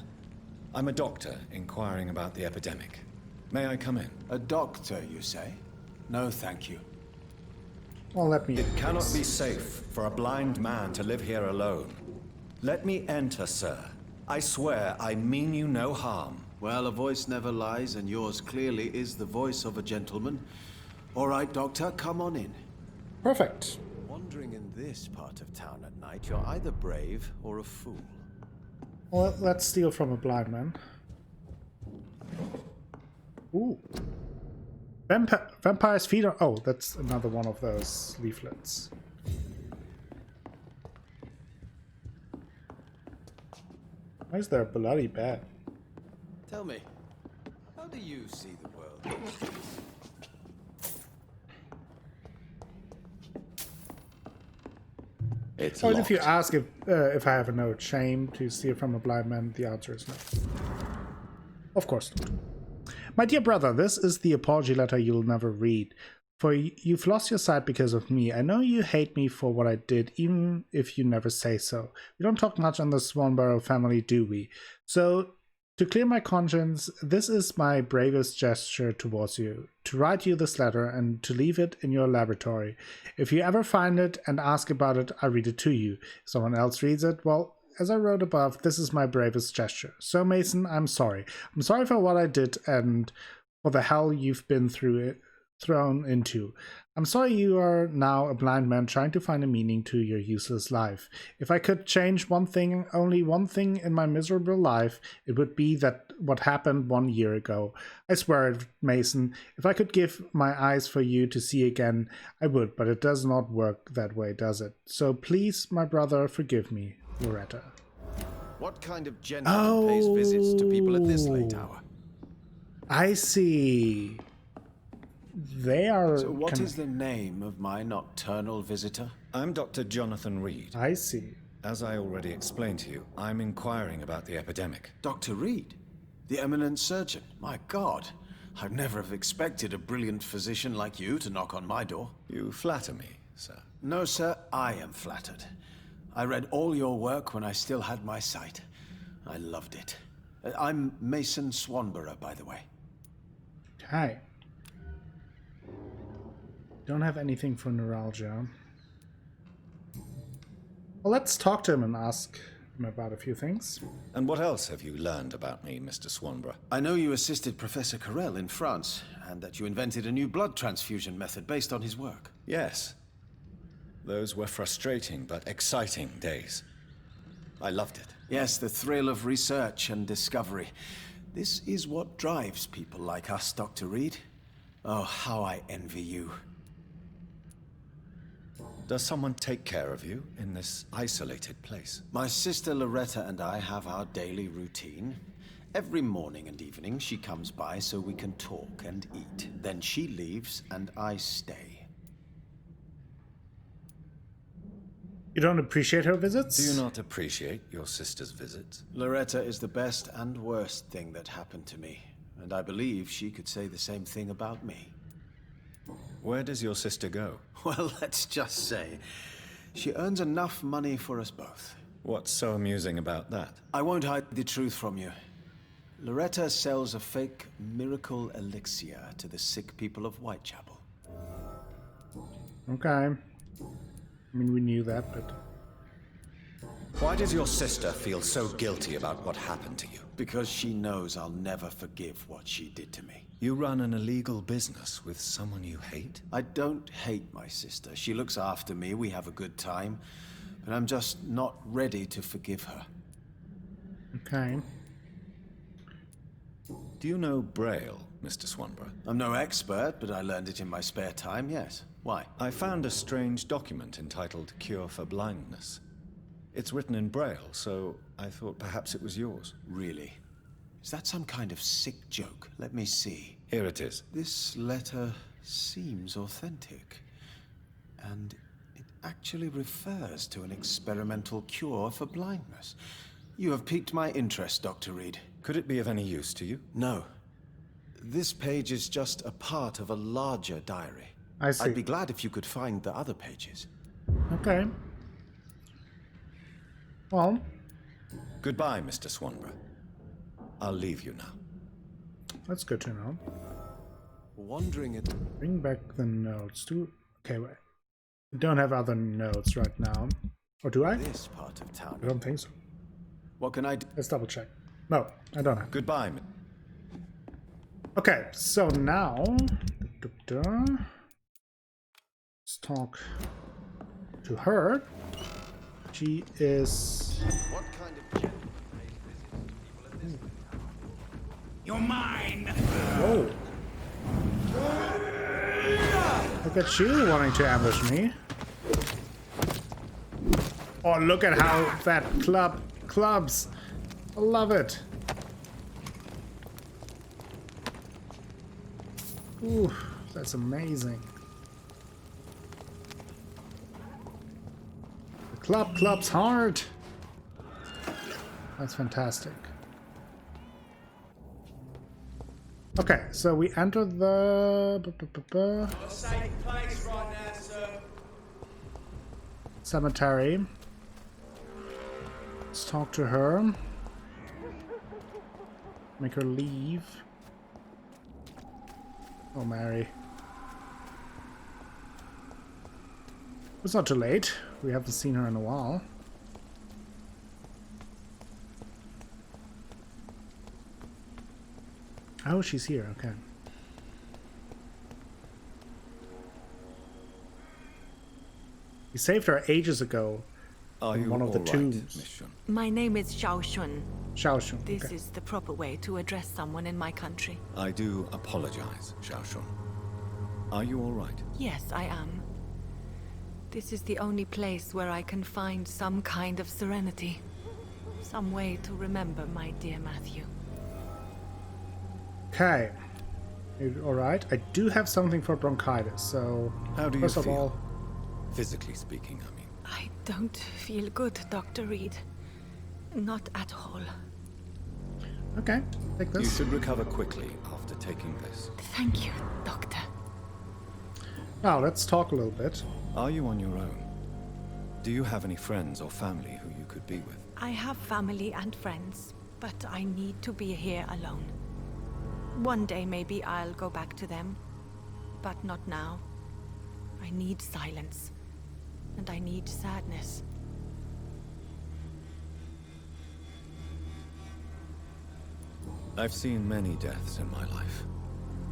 I'm a doctor inquiring about the epidemic. May I come in? A doctor, you say? No, thank you. Well, let me. It cannot be safe for a blind man to live here alone. Let me enter, sir. I swear I mean you no harm. Well, a voice never lies, and yours clearly is the voice of a gentleman. All right, Doctor, come on in. Perfect. Wandering in this part of town at night, you're either brave or a fool. Well, let's steal from a blind man. Ooh. Vampires feed on... Oh, that's another one of those leaflets. Why is there a bloody bed? Tell me, how do you see the world? It's Oh, and locked. if you ask if I have a note, shame to steal from a blind man, the answer is no. Of course not. My dear brother, this is the apology letter you'll never read. For you've lost your sight because of me. I know you hate me for what I did, even if you never say so. We don't talk much in the Swanborough family, do we? So, to clear my conscience, this is my bravest gesture towards you. To write you this letter and to leave it in your laboratory. If you ever find it and ask about it, I read it to you. If someone else reads it, well, as I wrote above, this is my bravest gesture. So, Mason, I'm sorry. I'm sorry for what I did and for the hell you've been thrown into. I'm sorry you are now a blind man trying to find a meaning to your useless life. If I could change one thing, only one thing in my miserable life, it would be that what happened 1 year ago. I swear it, Mason. If I could give my eyes for you to see again, I would, but it does not work that way, does it? So please, my brother, forgive me, Loretta. What kind of gentleman pays visits to people at this late hour? I see. They are... So what is the name of my nocturnal visitor? I'm Dr. Jonathan Reid. I see. As I already explained to you, I'm inquiring about the epidemic. Dr. Reid? The eminent surgeon. My God. I'd never have expected a brilliant physician like you to knock on my door. You flatter me, sir. No, sir, I am flattered. I read all your work when I still had my sight. I loved it. I'm Mason Swanborough, by the way. Hi. Don't have anything for neuralgia. Well, let's talk to him and ask him about a few things. And what else have you learned about me, Mr. Swanborough? I know you assisted Professor Carell in France, and that you invented a new blood transfusion method based on his work. Yes. Those were frustrating but exciting days. I loved it. Yes, the thrill of research and discovery. This is what drives people like us, Dr. Reid. Oh, how I envy you. Does someone take care of you in this isolated place? My sister Loretta and I have our daily routine. Every morning and evening she comes by so we can talk and eat. Then she leaves and I stay. You don't appreciate her visits? Do you not appreciate your sister's visits? Loretta is the best and worst thing that happened to me, and I believe she could say the same thing about me. Where does your sister go? Well, let's just say, she earns enough money for us both. What's so amusing about that? I won't hide the truth from you. Loretta sells a fake miracle elixir to the sick people of Whitechapel. Okay. I mean, we knew that, but... Why does your sister feel so guilty about what happened to you? Because she knows I'll never forgive what she did to me. You run an illegal business with someone you hate? I don't hate my sister. She looks after me, we have a good time. But I'm just not ready to forgive her. Okay. Do you know Braille, Mr. Swanborough? I'm no expert, but I learned it in my spare time, yes. Why? I found a strange document entitled Cure for Blindness. It's written in Braille, so I thought perhaps it was yours. Really? Is that some kind of sick joke? Let me see. Here it is. This letter seems authentic. And it actually refers to an experimental cure for blindness. You have piqued my interest, Dr. Reid. Could it be of any use to you? No. This page is just a part of a larger diary. I see. I'd be glad if you could find the other pages. Okay. Well... Goodbye, Mr. Swanborough. I'll leave you now. That's good to know. Wandering at... Bring back the notes. Okay, wait. We don't have other notes right now. Or do I? This part of town. I don't think so. What can I do? Let's double check. No, I don't have. Goodbye. Okay, so now... Let's talk to her. She is... What kind of gentleman pays visits to people in this town? You're mine! Whoa. Look at you wanting to ambush me. Oh, look at how that clubs. I love it. Ooh, that's amazing. The club clubs hard. That's fantastic. Okay, so we enter the cemetery. Let's talk to her. Make her leave. Oh, Mary. It's not too late. We haven't seen her in a while. Oh, she's here. Okay. We saved her ages ago. Are you one of the all right, tombs. Miss Shun? My name is Xiao Shun. Xiao Shun. This Okay. is the proper way to address someone in my country. I do apologize, Xiao Shun. Are you all right? Yes, I am. This is the only place where I can find some kind of serenity. Some way to remember my dear Matthew. Okay. All right. I do have something for bronchitis. So How do you first of feel? all, Physically speaking, I mean. I don't feel good, Dr. Reid. Not at all. Okay, take this. You should recover quickly after taking this. Thank you, Doctor. Now, let's talk a little bit. Are you on your own? Do you have any friends or family who you could be with? I have family and friends, but I need to be here alone. One day maybe I'll go back to them, but not now. I need silence, and I need sadness. I've seen many deaths in my life,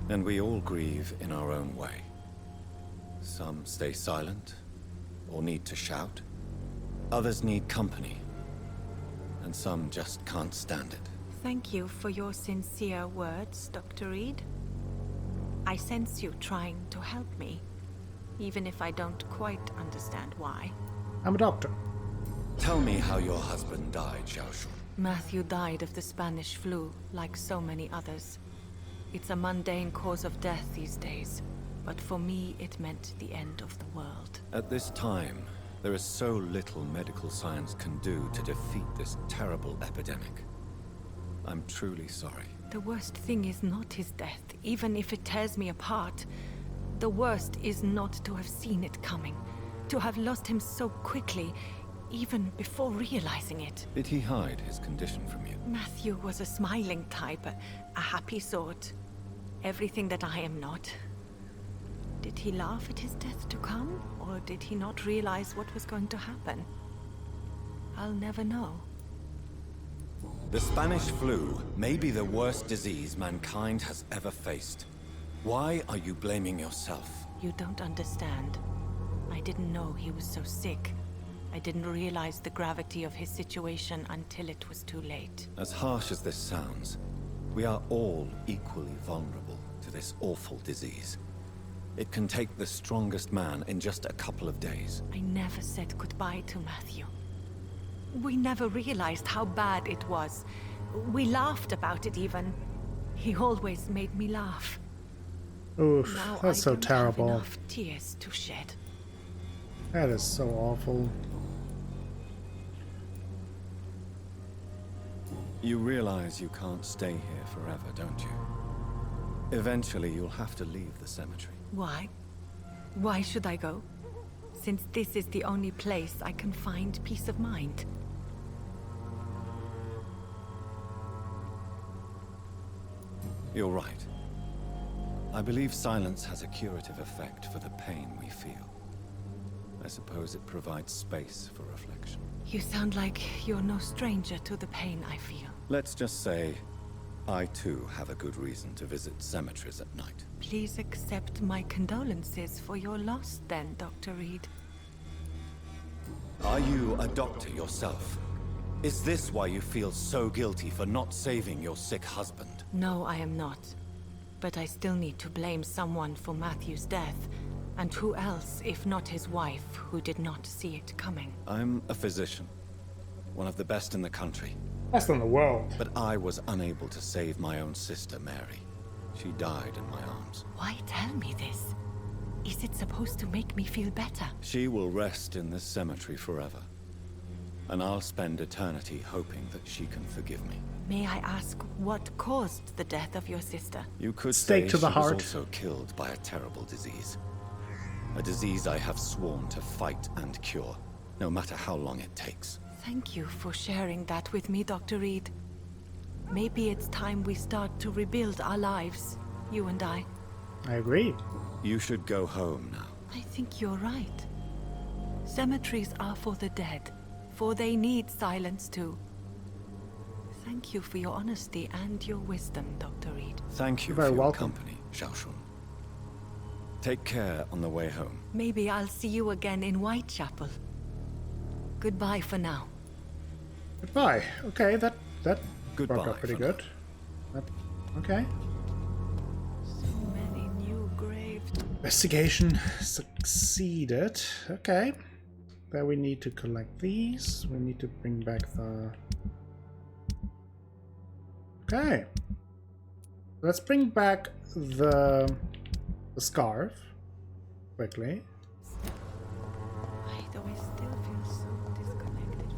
and we all grieve in our own way. Some stay silent, or need to shout. Others need company, and some just can't stand it. Thank you for your sincere words, Dr. Reid. I sense you trying to help me, even if I don't quite understand why. I'm a doctor. Tell me how your husband died, Xiaoshun. Matthew died of the Spanish flu, like so many others. It's a mundane cause of death these days, but for me it meant the end of the world. At this time, there is so little medical science can do to defeat this terrible epidemic. I'm truly sorry. The worst thing is not his death, even if it tears me apart. The worst is not to have seen it coming, to have lost him so quickly, even before realizing it. Did he hide his condition from you? Matthew was a smiling type, a happy sort. Everything that I am not. Did he laugh at his death to come, or did he not realize what was going to happen? I'll never know. The Spanish flu may be the worst disease mankind has ever faced. Why are you blaming yourself? You don't understand. I didn't know he was so sick. I didn't realize the gravity of his situation until it was too late. As harsh as this sounds, we are all equally vulnerable to this awful disease. It can take the strongest man in just a couple of days. I never said goodbye to Matthew. We never realized how bad it was. We laughed about it even. He always made me laugh. Oof, Now that's so I don't terrible. have enough tears to shed. That is so awful. You realize you can't stay here forever, don't you? Eventually, you'll have to leave the cemetery. Why? Why should I go? Since this is the only place I can find peace of mind. You're right. I believe silence has a curative effect for the pain we feel. I suppose it provides space for reflection. You sound like you're no stranger to the pain I feel. Let's just say, I too have a good reason to visit cemeteries at night. Please accept my condolences for your loss then, Dr. Reid. Are you a doctor yourself? Is this why you feel so guilty for not saving your sick husband? No, I am not. But I still need to blame someone for Matthew's death. And who else, if not his wife, who did not see it coming? I'm a physician. One of the best in the country. Best in the world. But I was unable to save my own sister, Mary. She died in my arms. Why tell me this? Is it supposed to make me feel better? She will rest in this cemetery forever. And I'll spend eternity hoping that she can forgive me. May I ask what caused the death of your sister? You could Stake say to the she heart. was also killed by a terrible disease. A disease I have sworn to fight and cure, no matter how long it takes. Thank you for sharing that with me, Dr. Reid. Maybe it's time we start to rebuild our lives, you and I. I agree. You should go home now. I think you're right. Cemeteries are for the dead, for they need silence too. Thank you for your honesty and your wisdom, Dr. Reid. Thank you You're for very your welcome. company, Xiaoshun. Take care on the way home. Maybe I'll see you again in Whitechapel. Goodbye for now. Goodbye. Okay, that Goodbye worked out pretty for now. good. Okay. So many new graves. Investigation succeeded. Okay. There we need to collect these. We need to bring back the... Okay. Let's bring back the scarf quickly. Why do I still feel so disconnected?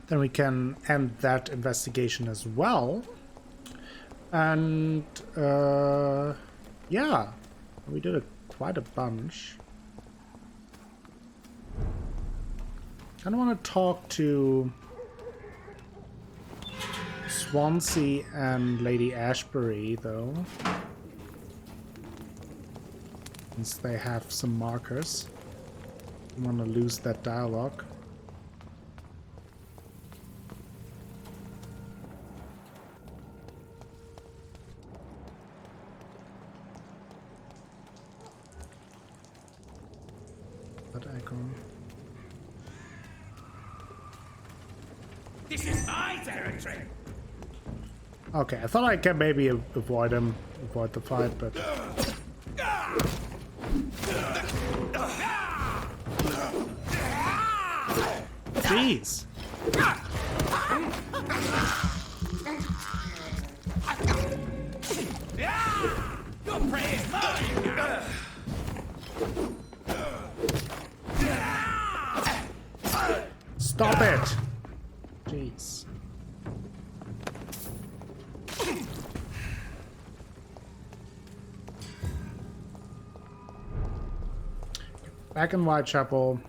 then we can end that investigation as well. And yeah, we did quite a bunch. I don't want to talk to Swansea and Lady Ashbury though, since they have some markers. I don't want to lose that dialogue. This is my territory. Okay, I thought I could maybe avoid him, avoid the fight, but jeez. Your prey is mine. Stop it! Jeez. Back in Whitechapel.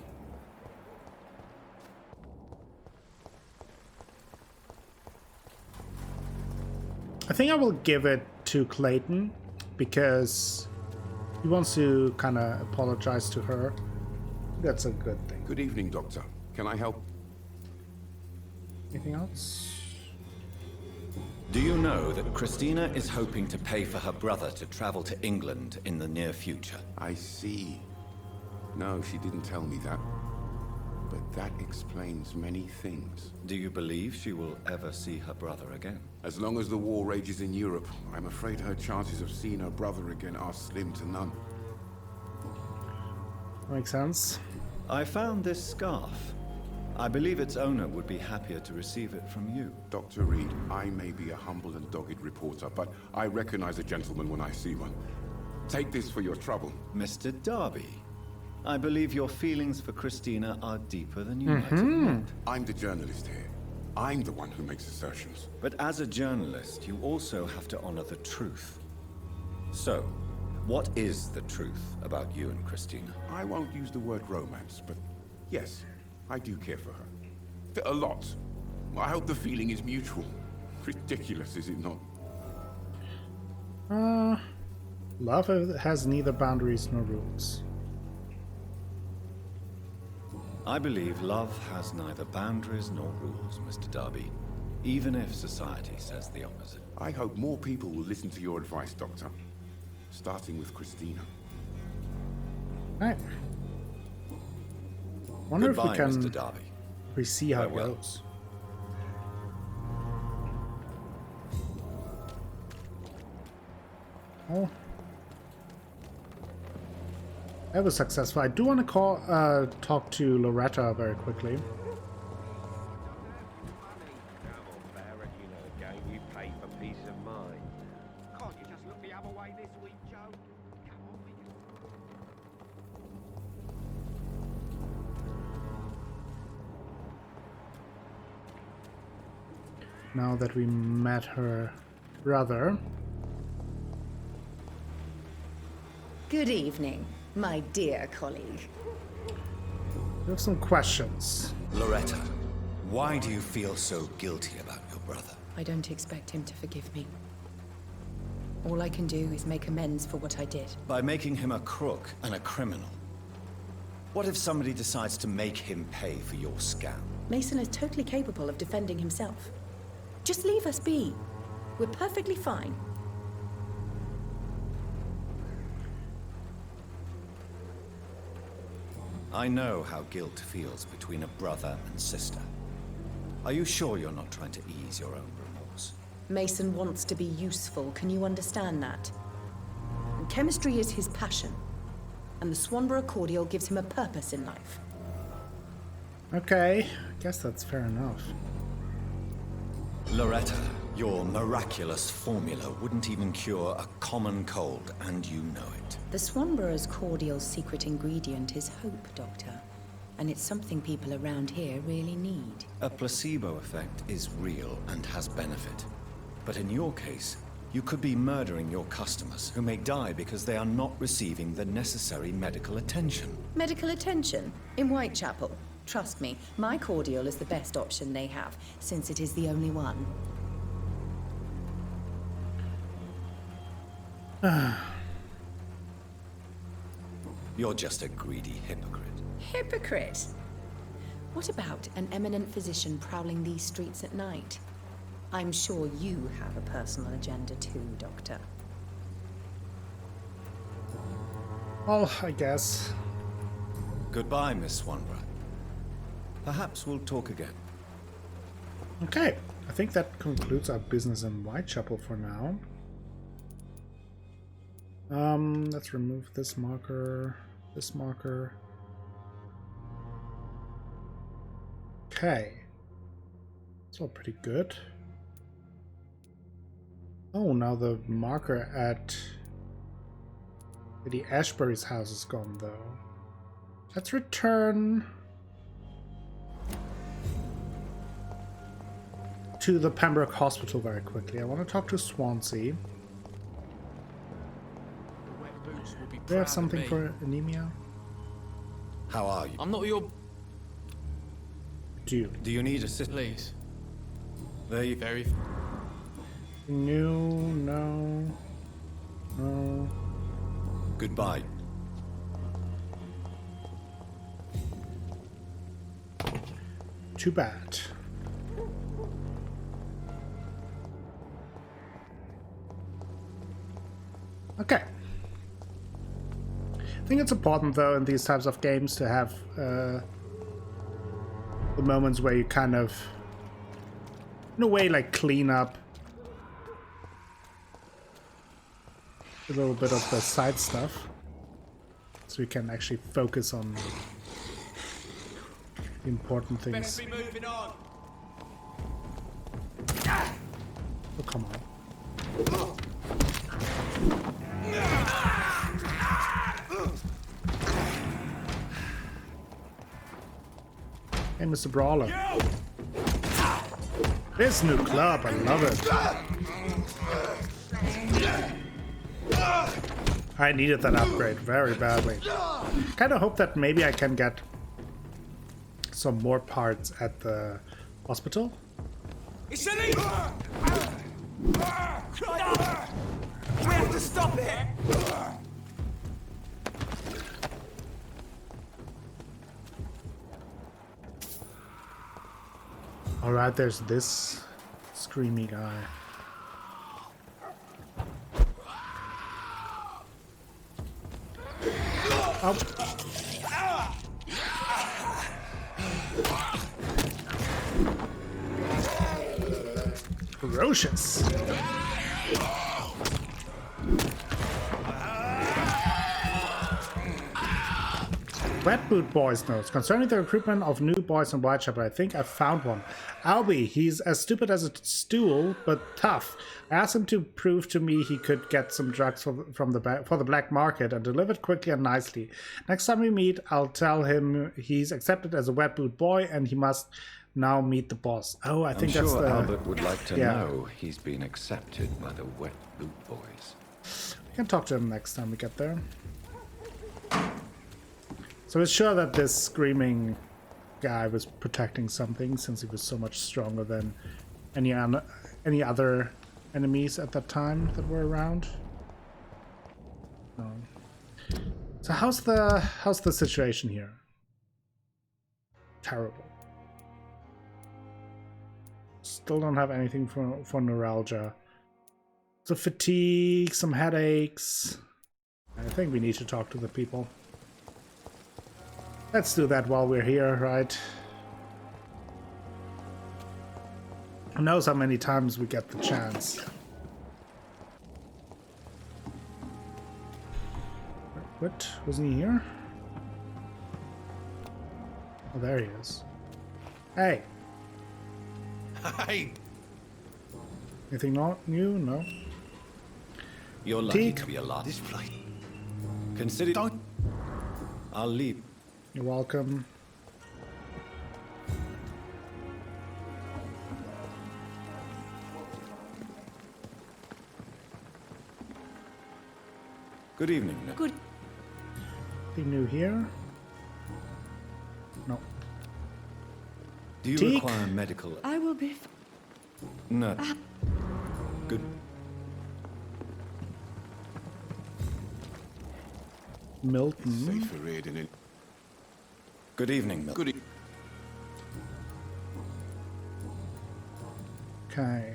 I think I will give it to Clayton because he wants to kind of apologize to her. That's a good thing. Good evening, Doctor. Can I help? Anything else? Do you know that Christina is hoping to pay for her brother to travel to England in the near future? I see. No, she didn't tell me that. But that explains many things. Do you believe she will ever see her brother again? As long as the war rages in Europe, I'm afraid her chances of seeing her brother again are slim to none. Makes sense. I found this scarf. I believe its owner would be happier to receive it from you. Dr. Reid, I may be a humble and dogged reporter, but I recognize a gentleman when I see one. Take this for your trouble. Mr. Darby, I believe your feelings for Christina are deeper than you might admit. I'm the journalist here. I'm the one who makes assertions. But as a journalist, you also have to honor the truth. So, what is the truth about you and Christina? I won't use the word romance, but yes, I do care for her. A lot. I hope the feeling is mutual. Ridiculous, is it not? Love has neither boundaries nor rules. I believe love has neither boundaries nor rules, Mr. Darby, even if society says the opposite. I hope more people will listen to your advice, Doctor. Starting with Christina. Right. Wonder Goodbye, if we can Mr. Darby. we see how Farewell. it goes. Oh. That was successful. I do want to talk to Loretta very quickly. Now that we met her brother. Good evening, my dear colleague. We have some questions. Loretta, why do you feel so guilty about your brother? I don't expect him to forgive me. All I can do is make amends for what I did. By making him a crook and a criminal. What if somebody decides to make him pay for your scam? Mason is totally capable of defending himself. Just leave us be. We're perfectly fine. I know how guilt feels between a brother and sister. Are you sure you're not trying to ease your own remorse? Mason wants to be useful, can you understand that? And chemistry is his passion. And the Swanborough cordial gives him a purpose in life. Okay, I guess that's fair enough. Loretta, your miraculous formula wouldn't even cure a common cold, and you know it. The Swanborough's cordial's secret ingredient is hope, Doctor. And it's something people around here really need. A placebo effect is real and has benefit. But in your case, you could be murdering your customers who may die because they are not receiving the necessary medical attention. Medical attention? In Whitechapel? Trust me, my cordial is the best option they have, since it is the only one. You're just a greedy hypocrite. Hypocrite? What about an eminent physician prowling these streets at night? I'm sure you have a personal agenda too, Doctor. Well, I guess. Goodbye, Miss Swanborough. Perhaps we'll talk again. Okay, I think that concludes our business in Whitechapel for now. Let's remove this marker, this marker. Okay. It's all pretty good. Oh, now the marker at Lady Ashbury's house is gone, though. Let's return to the Pembroke Hospital very quickly. I want to talk to Swansea. Do we have something for anemia? How are you? I'm not your... Do you need assistance? Please. Very... No. Goodbye. Too bad. Okay. I think it's important, though, in these types of games to have the moments where you kind of, in a way, like clean up a little bit of the side stuff, so you can actually focus on the important things. Better be moving on. Oh, come on. Hey, Mr. Brawler. This new club, I love it. I needed that upgrade very badly. Kind of hope that maybe I can get some more parts at the hospital. It's illegal! We have to stop it! Alright, there's this screamy guy. Oh. Ferocious. Wet Boot Boys notes. Concerning the recruitment of new boys in Whitechapel, I think I found one. Albie, he's as stupid as a stool, but tough. I asked him to prove to me he could get some drugs for the black market and deliver it quickly and nicely. Next time we meet, I'll tell him he's accepted as a Wet Boot Boy and he must now meet the boss. Oh, I think that's sure the... Albert would like to know he's been accepted by the Wet Boot Boys. We can talk to him next time we get there. So it's sure that this screaming guy was protecting something, since he was so much stronger than any other enemies at that time that were around. No. So how's the situation here? Terrible. Still don't have anything for neuralgia. So fatigue, some headaches. I think we need to talk to the people. Let's do that while we're here, right? Who knows how many times we get the chance. What? Wasn't he here? Oh, there he is. Hey! Hey! Anything not new? No. You're lucky to be alive. This flight. Consider... I'll leave. You're welcome. Good evening. Good. Anything new here? No. Do you Teak? require medical? I will be. No. Good. Milton. Safe for Reid and it. Good evening, Milton. Good. Okay.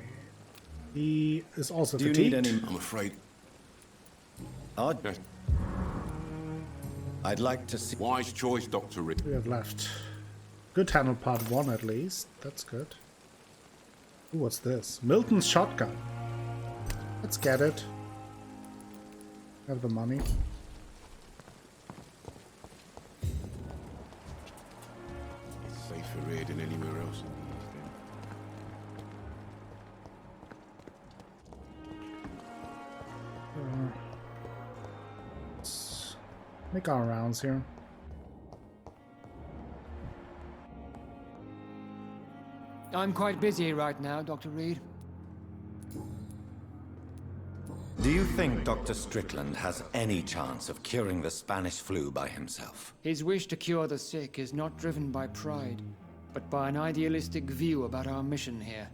He is also Do you fatigued. need any? I'm afraid. I'd like to see. Wise choice, Dr. Reid. We have left. Good handle part 1 at least. That's good. Ooh, what's this? Milton's shotgun. Let's get it. Have the money. It's safe for Reid than anywhere else in the Let's make our rounds here. I'm quite busy right now, Dr. Reid. Do you think Dr. Strickland has any chance of curing the Spanish flu by himself? His wish to cure the sick is not driven by pride, but by an idealistic view about our mission here.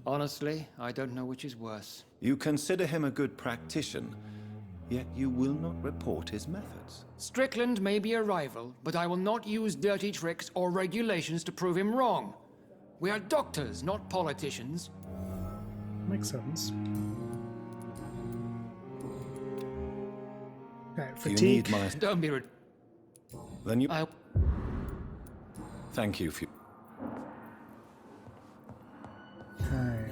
Honestly, I don't know which is worse. You consider him a good practitioner, yet you will not report his methods. Strickland may be a rival, but I will not use dirty tricks or regulations to prove him wrong. We are doctors, not politicians. Makes sense. Okay, You fatigue. need my... Don't be Then you... I... Thank you for... Okay.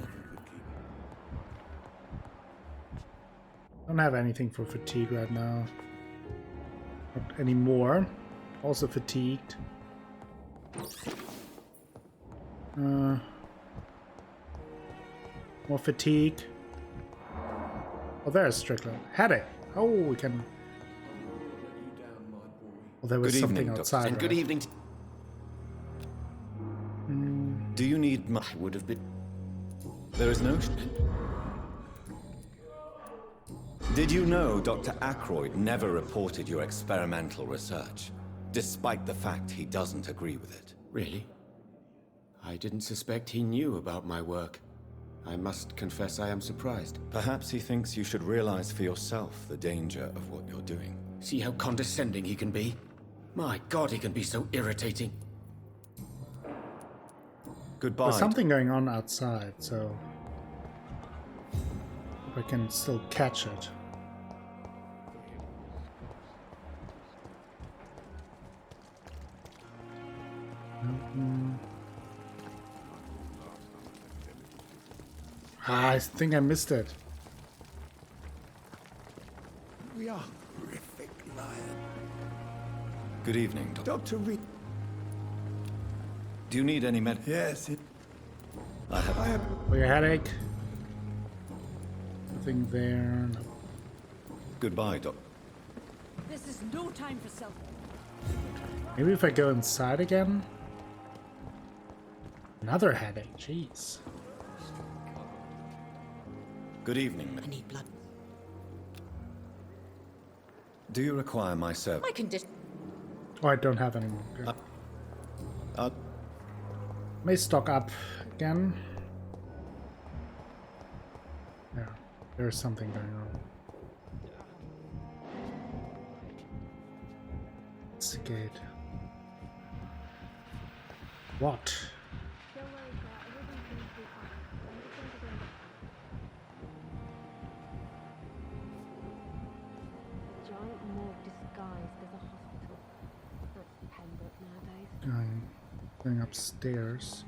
Don't have anything for fatigue right now. Not anymore. Also fatigued. More fatigue. Oh, there's Strickland. Headache. Oh, we can... Well, there was Good something evening, outside. and good right? evening. Do you need my... Would have been... There is no... Did you know Dr. Ackroyd never reported your experimental research, despite the fact he doesn't agree with it? Really? I didn't suspect he knew about my work. I must confess I am surprised. Perhaps he thinks you should realize for yourself the danger of what you're doing. See how condescending he can be? My God, he can be so irritating. Goodbye. There's something going on outside, so... I can still catch it. I think I missed it. We are horrific, lion. Good evening, Doctor. Dr. Reid. Do you need any med... Yes, I have... For your headache. Nothing there. No. Goodbye, Doctor. This is no time for self. Maybe if I go inside again? Another headache, jeez. Good evening. I need blood. Do you require my service? I can just... Oh, I don't have any more. Good. May stock up again. Yeah, there's something going on. Investigate. What? Giant morgue disguised as a hospital. That's Pembroke nowadays. Going upstairs.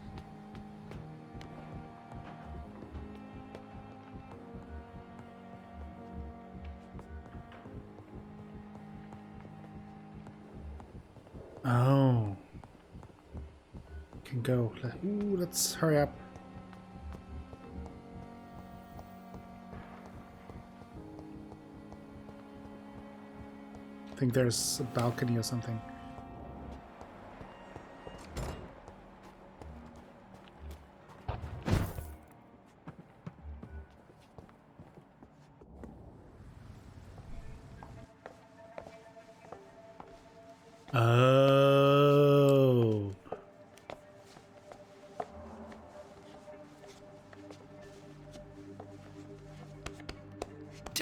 Oh. Can go. Ooh, let's hurry up. I think there's a balcony or something.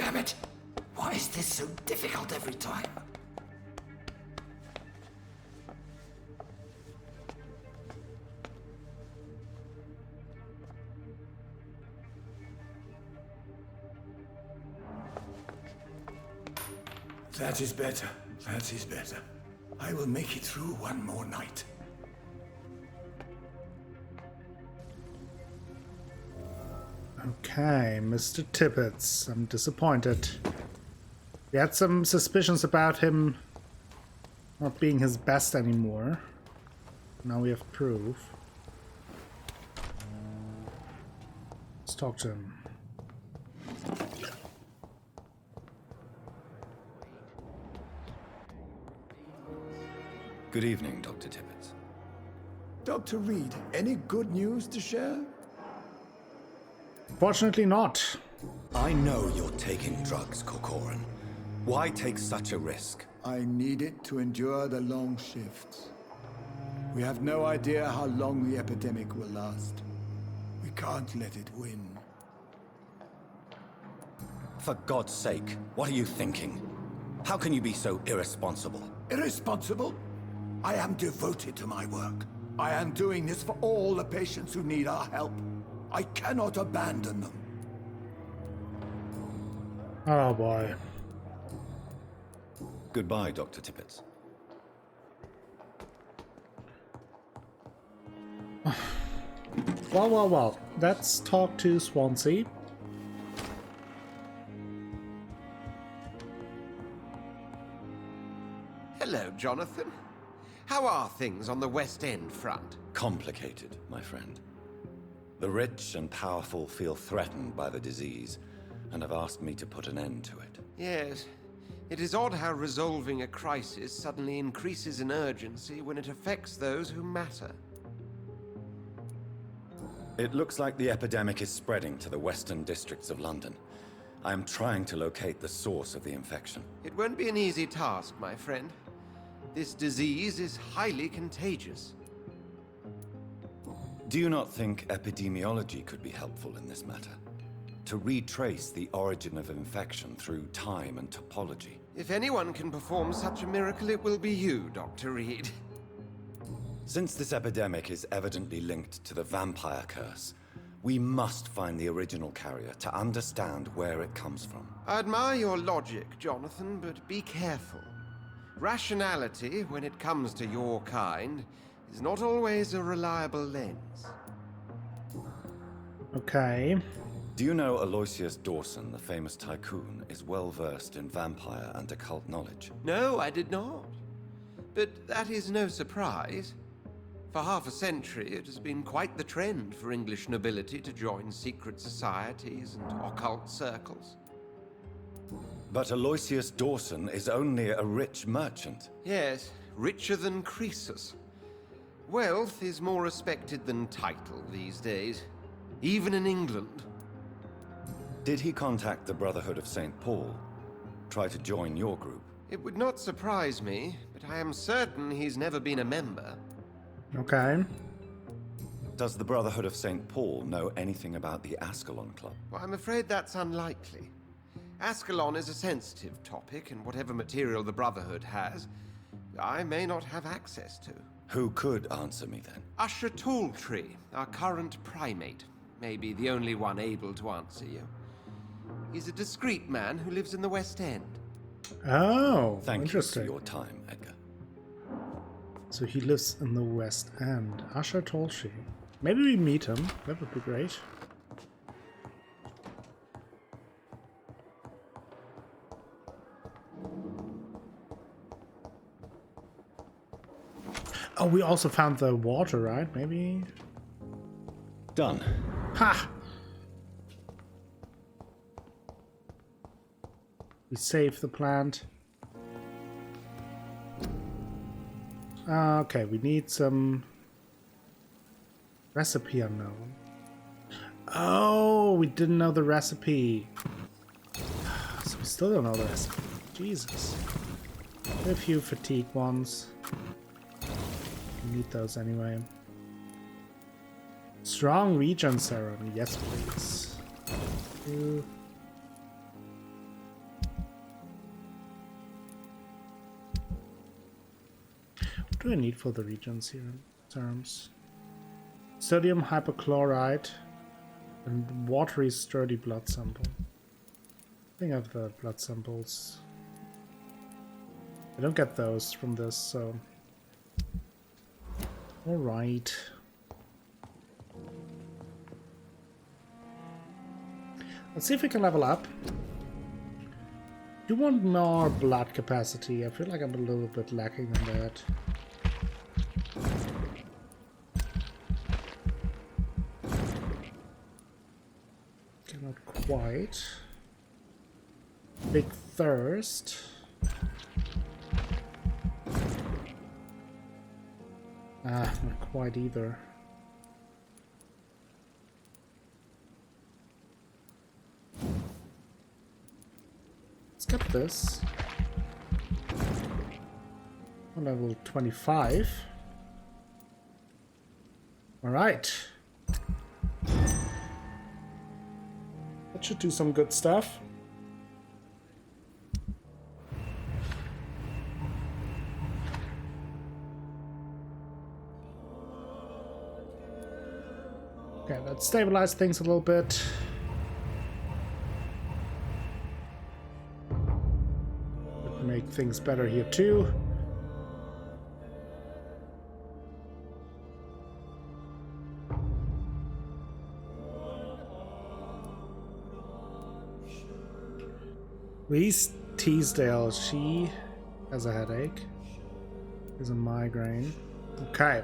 Damn it! Why is this so difficult every time? That is better. That is better. I will make it through one more night. Okay, Mr. Tippets. I'm disappointed. We had some suspicions about him not being his best anymore. Now we have proof. Let's talk to him. Good evening, Dr. Tippets. Dr. Reid, any good news to share? Fortunately not. I know you're taking drugs, Corcoran. Why take such a risk? I need it to endure the long shifts. We have no idea how long the epidemic will last. We can't let it win. For God's sake, what are you thinking? How can you be so irresponsible? Irresponsible? I am devoted to my work. I am doing this for all the patients who need our help. I cannot abandon them. Oh boy. Goodbye, Dr. Tippets. Well. Let's talk to Swansea. Hello, Jonathan. How are things on the West End front? Complicated, my friend. The rich and powerful feel threatened by the disease and have asked me to put an end to it. Yes. It is odd how resolving a crisis suddenly increases in urgency when it affects those who matter. It looks like the epidemic is spreading to the western districts of London. I am trying to locate the source of the infection. It won't be an easy task, my friend. This disease is highly contagious. Do you not think epidemiology could be helpful in this matter? To retrace the origin of infection through time and topology? If anyone can perform such a miracle, it will be you, Dr. Reid. Since this epidemic is evidently linked to the vampire curse, we must find the original carrier to understand where it comes from. I admire your logic, Jonathan, but be careful. Rationality, when it comes to your kind, is not always a reliable lens. Okay. Do you know Aloysius Dawson, the famous tycoon, is well versed in vampire and occult knowledge? No, I did not. But that is no surprise. For half a century, it has been quite the trend for English nobility to join secret societies and occult circles. But Aloysius Dawson is only a rich merchant. Yes, richer than Croesus. Wealth is more respected than title these days, even in England. Did he contact the Brotherhood of St. Paul? Try to join your group? It would not surprise me, but I am certain he's never been a member. Okay. Does the Brotherhood of St. Paul know anything about the Ascalon Club? Well, I'm afraid that's unlikely. Ascalon is a sensitive topic, and whatever material the Brotherhood has, I may not have access to. Who could answer me then? Usher Talltree, our current primate, may be the only one able to answer you. He's a discreet man who lives in the West End. Oh, Thank interesting. you for your time, Edgar. So he lives in the West End. Usher Talltree. Maybe we meet him. That would be great. Oh, we also found the water, right? Maybe. Done. Ha! We saved the plant. Okay, we need some recipe unknown. Oh, we didn't know the recipe. So we still don't know the recipe. Jesus. A few fatigue ones. We need those anyway. Strong regen serum. Yes, please. do I need for the regions here in terms? Sodium hypochlorite and watery sturdy blood sample. I think I have the blood samples. I don't get those from this, so... Alright. Let's see if we can level up. Do want more blood capacity. I feel like I'm a little bit lacking in that. Okay, not quite. Big thirst. Not quite either. Let's get this. Level 25. Alright. That should do some good stuff. Okay, let's stabilize things a little bit. Make things better here too. Reese Teasdale, she has a headache. Has a migraine. Okay.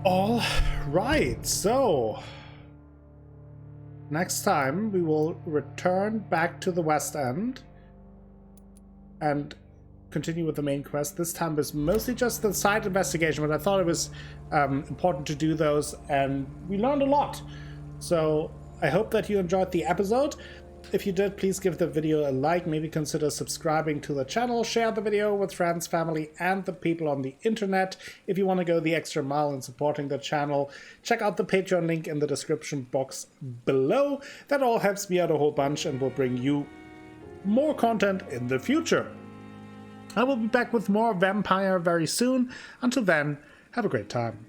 All right, so next time we will return back to the West End and continue with the main quest. This time is mostly just the side investigation, but I thought it was important to do those, and we learned a lot. So I hope that you enjoyed the episode. If you did, please give the video a like, maybe consider subscribing to the channel, share the video with friends, family, and the people on the internet. If you want to go the extra mile in supporting the channel, check out the Patreon link in the description box below. That all helps me out a whole bunch and will bring you more content in the future. I will be back with more Vampyr very soon. Until then, have a great time.